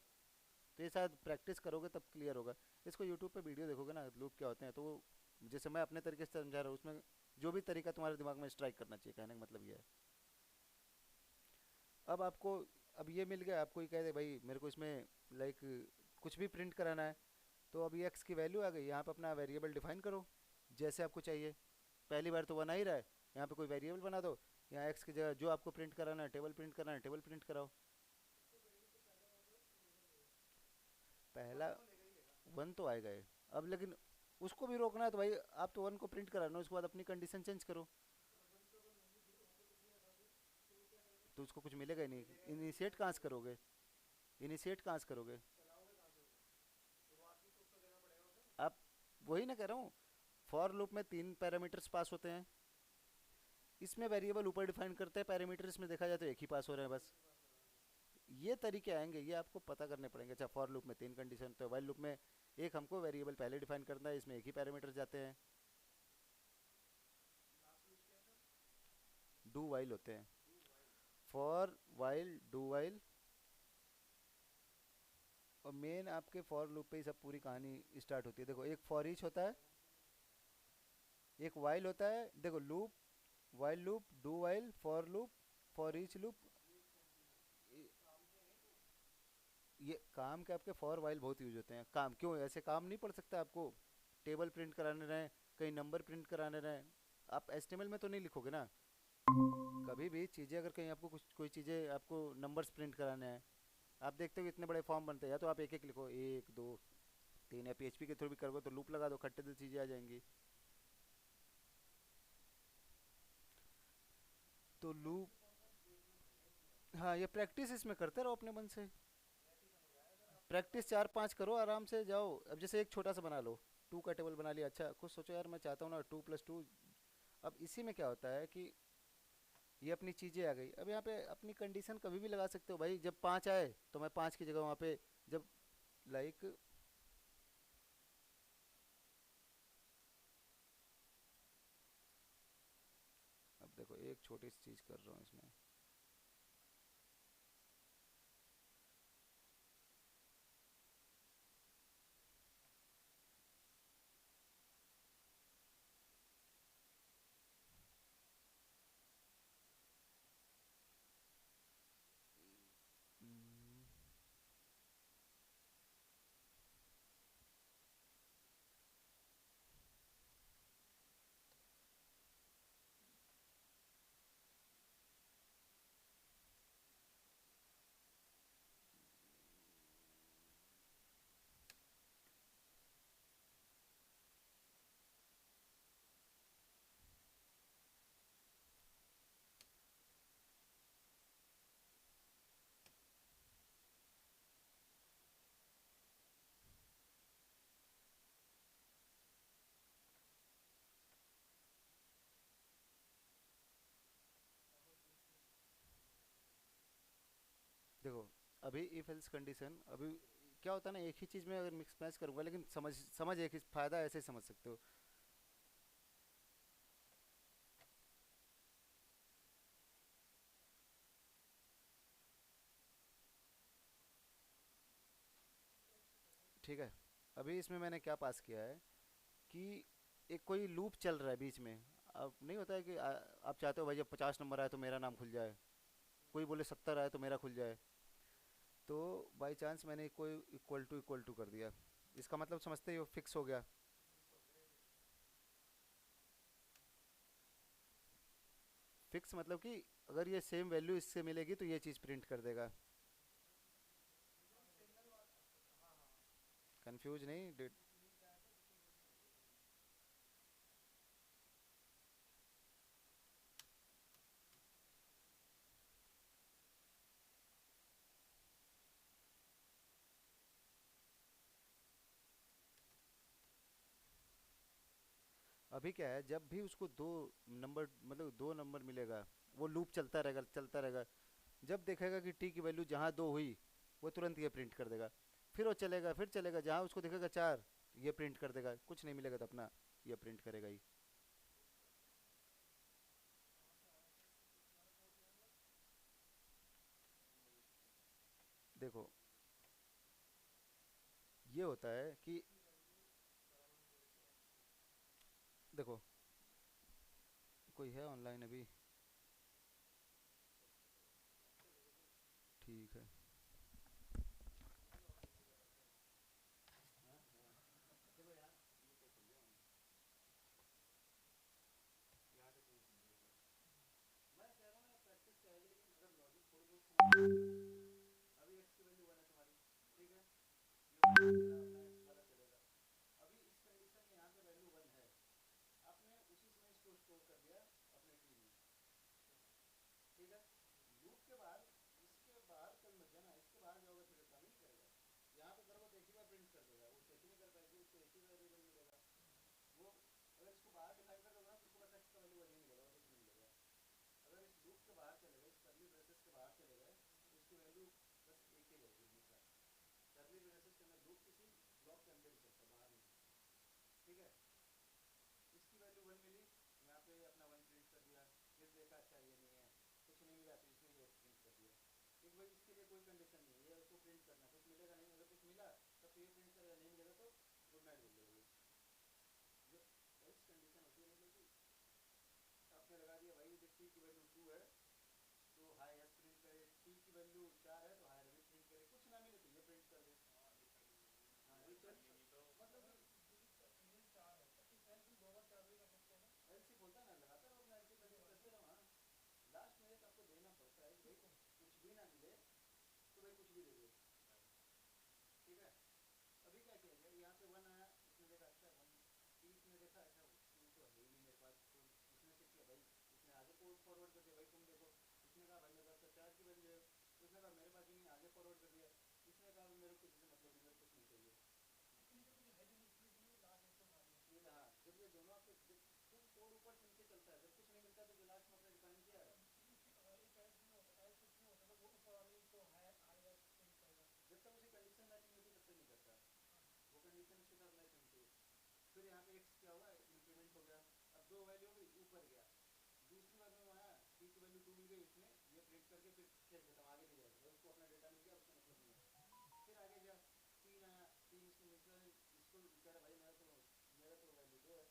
तो ये शायद प्रैक्टिस करोगे तब क्लियर होगा। इसको यूट्यूब पे वीडियो देखोगे ना लूप क्या होते हैं, तो वो जैसे मैं अपने तरीके से समझा रहा हूँ, उसमें जो भी तरीका तुम्हारे दिमाग में स्ट्राइक करना चाहिए, कहने का मतलब ये है। अब आपको, अब ये मिल गया आपको, ये कह दे भाई मेरे को इसमें लाइक कुछ भी प्रिंट कराना है, तो अभी एक्स की वैल्यू आ गई, यहाँ पे अपना वेरिएबल डिफाइन करो जैसे आपको चाहिए। पहली बार तो वन आ ही रहा है, यहाँ पे कोई वेरिएबल बना दो, यहाँ एक्स की जगह जो आपको प्रिंट कराना है, टेबल प्रिंट कराना है, टेबल प्रिंट कराओ। पहला वन तो आएगा ही। अब लेकिन उसको भी रोकना है तो भाई आप तो वन को प्रिंट कराना, उसके बाद अपनी कंडीशन चेंज करो। तो उसको कुछ मिलेगा ही नहीं, इनिशिएट कहाँ से करोगे, इनिशिएट कहाँ से करोगे आप, वही ना कह रहा हूँ। फॉर लूप में तीन पैरामीटर्स पास होते हैं, इसमें वेरिएबल ऊपर डिफाइन करते हैं, पैरामीटर्स में देखा जाए तो एक ही पास हो रहे हैं बस। ये तरीके आएंगे, ये आपको पता करने पड़ेंगे। अच्छा फॉर लूप में तीन कंडीशन, तो वाइल लूप में एक हमको वेरिएबल पहले डिफाइन करना है, इसमें एक ही पैरामीटर जाते हैं। डू वाइल होते हैं, फॉर वाइल डू वाइल, और मेन आपके फॉर लूप पे ही सब पूरी कहानी स्टार्ट होती है। देखो एक फॉर ईच होता है, एक वाइल होता है, देखो loop, while loop, do while, for loop, for each loop. ये काम के आपके फॉर वाइल बहुत यूज होते हैं। काम क्यों, ऐसे काम नहीं पड़ सकता आपको, टेबल प्रिंट कराने रहे, कहीं नंबर प्रिंट कराने रहे, आप एचटीएमएल में तो नहीं लिखोगे ना। कभी भी चीज़ें अगर कहीं आपको कुछ कोई चीज़ें आपको नंबर्स प्रिंट कराने हैं, आप देखते हो इतने बड़े फॉर्म बनते हैं, या तो आप एक एक लिखो एक दो तीन, या पीएचपी के थ्रू भी करोगे तो लूप लगा दो, खट्टे से चीज़ें आ जाएंगी। तो लूप, हाँ ये प्रैक्टिस इसमें करते रहो अपने मन से, प्रैक्टिस चार पांच करो आराम से जाओ। अब जैसे एक छोटा सा बना लो, टू का टेबल बना लिया, अच्छा खुद सोचो यार मैं चाहता हूँ ना टू प्लस टू। अब इसी में क्या होता है कि ये अपनी चीज़ें आ गई, अब यहाँ पे अपनी कंडीशन कभी भी लगा सकते हो भाई, जब पाँच आए तो मैं पाँच की जगह वहाँ पे, जब लाइक, अब देखो एक छोटी सी चीज़ कर रहा हूँ इसमें। हम्म, देखो अभी इफ एल्स कंडीशन, अभी क्या होता है ना, एक ही चीज़ में अगर मिक्स मैच करूंगा, लेकिन समझ समझ एक ही फ़ायदा ऐसे ही समझ सकते हो। ठीक है, अभी इसमें मैंने क्या पास किया है कि एक कोई लूप चल रहा है बीच में। अब नहीं होता है कि आप चाहते हो भाई जब 50 नंबर आए तो मेरा नाम खुल जाए, कोई बोले 70 आए तो मेरा खुल जाए, तो बाई चांस मैंने कोई इक्वल टू कर दिया, इसका मतलब समझते ही हो, फिक्स हो गया। फिक्स मतलब कि अगर ये सेम वैल्यू इससे मिलेगी तो ये चीज़ प्रिंट कर देगा। कंफ्यूज नहीं अभी क्या है, जब भी उसको दो नंबर मतलब दो नंबर मिलेगा, वो लूप चलता रहेगा चलता रहेगा। जब देखेगा कि टी की वैल्यू जहाँ दो हुई, वो तुरंत ये प्रिंट कर देगा। फिर वो चलेगा, फिर चलेगा, जहाँ उसको देखेगा चार, ये प्रिंट कर देगा। कुछ नहीं मिलेगा तो अपना ये प्रिंट करेगा ही। देखो, ये होता है कि देखो, कोई है ऑनलाइन अभी? ठीक है। देखो यार, ये तो समझो हम, यहाँ तक नहीं समझे एक बार। मैं कह रहा हूँ ना, प्रैक्टिस चाहिए, लेकिन अगर लॉजिक थोड़ी बहुत समझ। अभी एक्स की वैल्यू वन है तुम्हारी, ठीक है, ये चला अपना एक्स वाला चलेगा। अभी इस कंडीशन में यहाँ पे वैल्यू वन है, आपने उसी समय इसको स्टोर कर दिया अपने टी में, ठीक है। लूप के बाहर, इसके बाहर कभी मत जाना, इसके बाहर जाओगे फिर काम ही नहीं करेगा। यहाँ पे करोगे तो एक ही बार प्रिंट कर देगा, वो चेक ही नहीं कर पाएगी, उसको एक ही वेरिएबल मिलेगा। वो अगर इसको बाहर डिफाइन कर दोगे ना, तो उसको बस एक्स का वैल्यू वन ही मिलेगा और कुछ नहीं मिलेगा। अगर इस लूप के बाहर चले गए, इस करली ब्रेसेस के बाहर चले गए, तो इसकी वैल्यू बस एक ही रहेगी हमेशा। करली ब्रेसेस के अंदर लूप किसी ब्लॉक के अंदर ही चलता, बाहर नहीं, ठीक है। इसकी वैल्यू वन मिली, यहाँ पे अपना वन प्रिंट कर दिया। फिर देखा अच्छा ये नहीं है, कुछ नहीं मिला, फिर इसने ये प्रिंट कर दिया। एक भाई इसके लिए कोई कंडीशन नहीं है, ये उसको प्रिंट करना, कुछ मिलेगा नहीं, अगर कुछ मिला तब तो ये प्रिंट करेगा, नहीं मिलेगा तो गुड नाइट बोल देगा ये। जो एल्स कंडीशन होती है, मतलब कि आपने लगा दिया भाई टी की वैल्यू टू है तो हाई एस प्रिंट करे, टी की वैल्यू चार है तो हाई एस प्रिंट करे, कुछ ना मिले तो ये प्रिंट कर दे। हाँ रिटर्न, मतलब एलसी बोलता है ना, लगातार वो अपना एलसी प्रैक्टिस करते रहो। हाँ, लास्ट में एक आपको देना पड़ता है कि भाई कुछ भी ना मिले तो भाई कुछ भी दे दो, ठीक है। अभी क्या किया जाए, यहाँ पे वन आया, इसने देखा अच्छा वन, टी ने देखा अच्छा टू तो है ही नहीं मेरे पास, तो इसने चेक किया भाई, इसने आगे फॉरवर्ड कर दिया भाई तुम देखो। इसने कहा भाई मेरे पास तो चार की वैल्यू है, तो इसने कहा मेरे पास भी नहीं, आगे फॉरवर्ड कर दिया। इसने कहा मेरे को किसी से मतलब नहीं, मेरे को कुछ नहीं चाहिए। ये हाँ, जब ये दोनों आपके जब फुल कोड ऊपर से नीचे चलता है, जब कुछ नहीं मिलता तो जो लास्ट में आपने डिफाइन किया है, जब तक उसे कंडीशन मैच नहीं होती तब तक नहीं करता, वो कंडीशन उसके साथ मैच होनी चाहिए। फिर यहाँ पे एक्स क्या होगा, इंक्रीमेंट हो गया। अब दो वैल्यू हो गई, ऊपर गया। दूसरी बार में वो आया, टी की वैल्यू टू मिल गई, इसने ये प्रिंट करके फिर खेल खत्म, आगे नहीं जाएगा भाई, उसको अपना डेटा मिल गया, उससे मतलब नहीं है। फिर आगे गया, तीन आया, तीन इसने मिस, इसको कह रहा भाई मेरा तो वैल्यू दो है,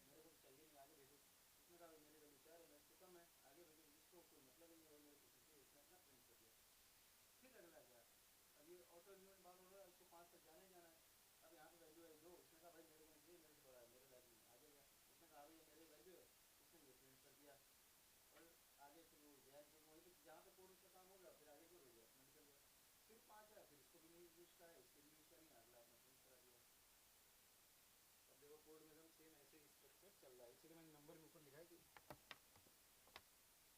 मेरे को तो चाहिए नहीं, आगे भेजो। इसने कहा भाई मेरी वैल्यू चार है, मेरे से कम है, आगे भेजो, इसको कोई मतलब ही नहीं है भाई, मेरे को कुछ चाहिए, इसने अपना प्रिंट कर दिया। फिर अगला गया, अब ये ऑटो इन्वेंट बार हो रहा है, उसको पाँच तक जाना ही जाना है। अब यहाँ पे वैल्यू है दो, इसने कहा भाई मेरे को नहीं चाहिए, मेरे से बड़ा है, मेरे लायक नहीं है, आगे गया, इसने कहा भाई ये मेरी वैल्यू है, इसने ये प्रिंट कर दिया। और आगे फिर वो गया, वहीं पे जहाँ पे कोड उसका काम हो गया, फिर आगे क्यों भेजा, अपना निकल गया। फिर पाँच आया, फिर इसको भी नहीं यूज का है, इसके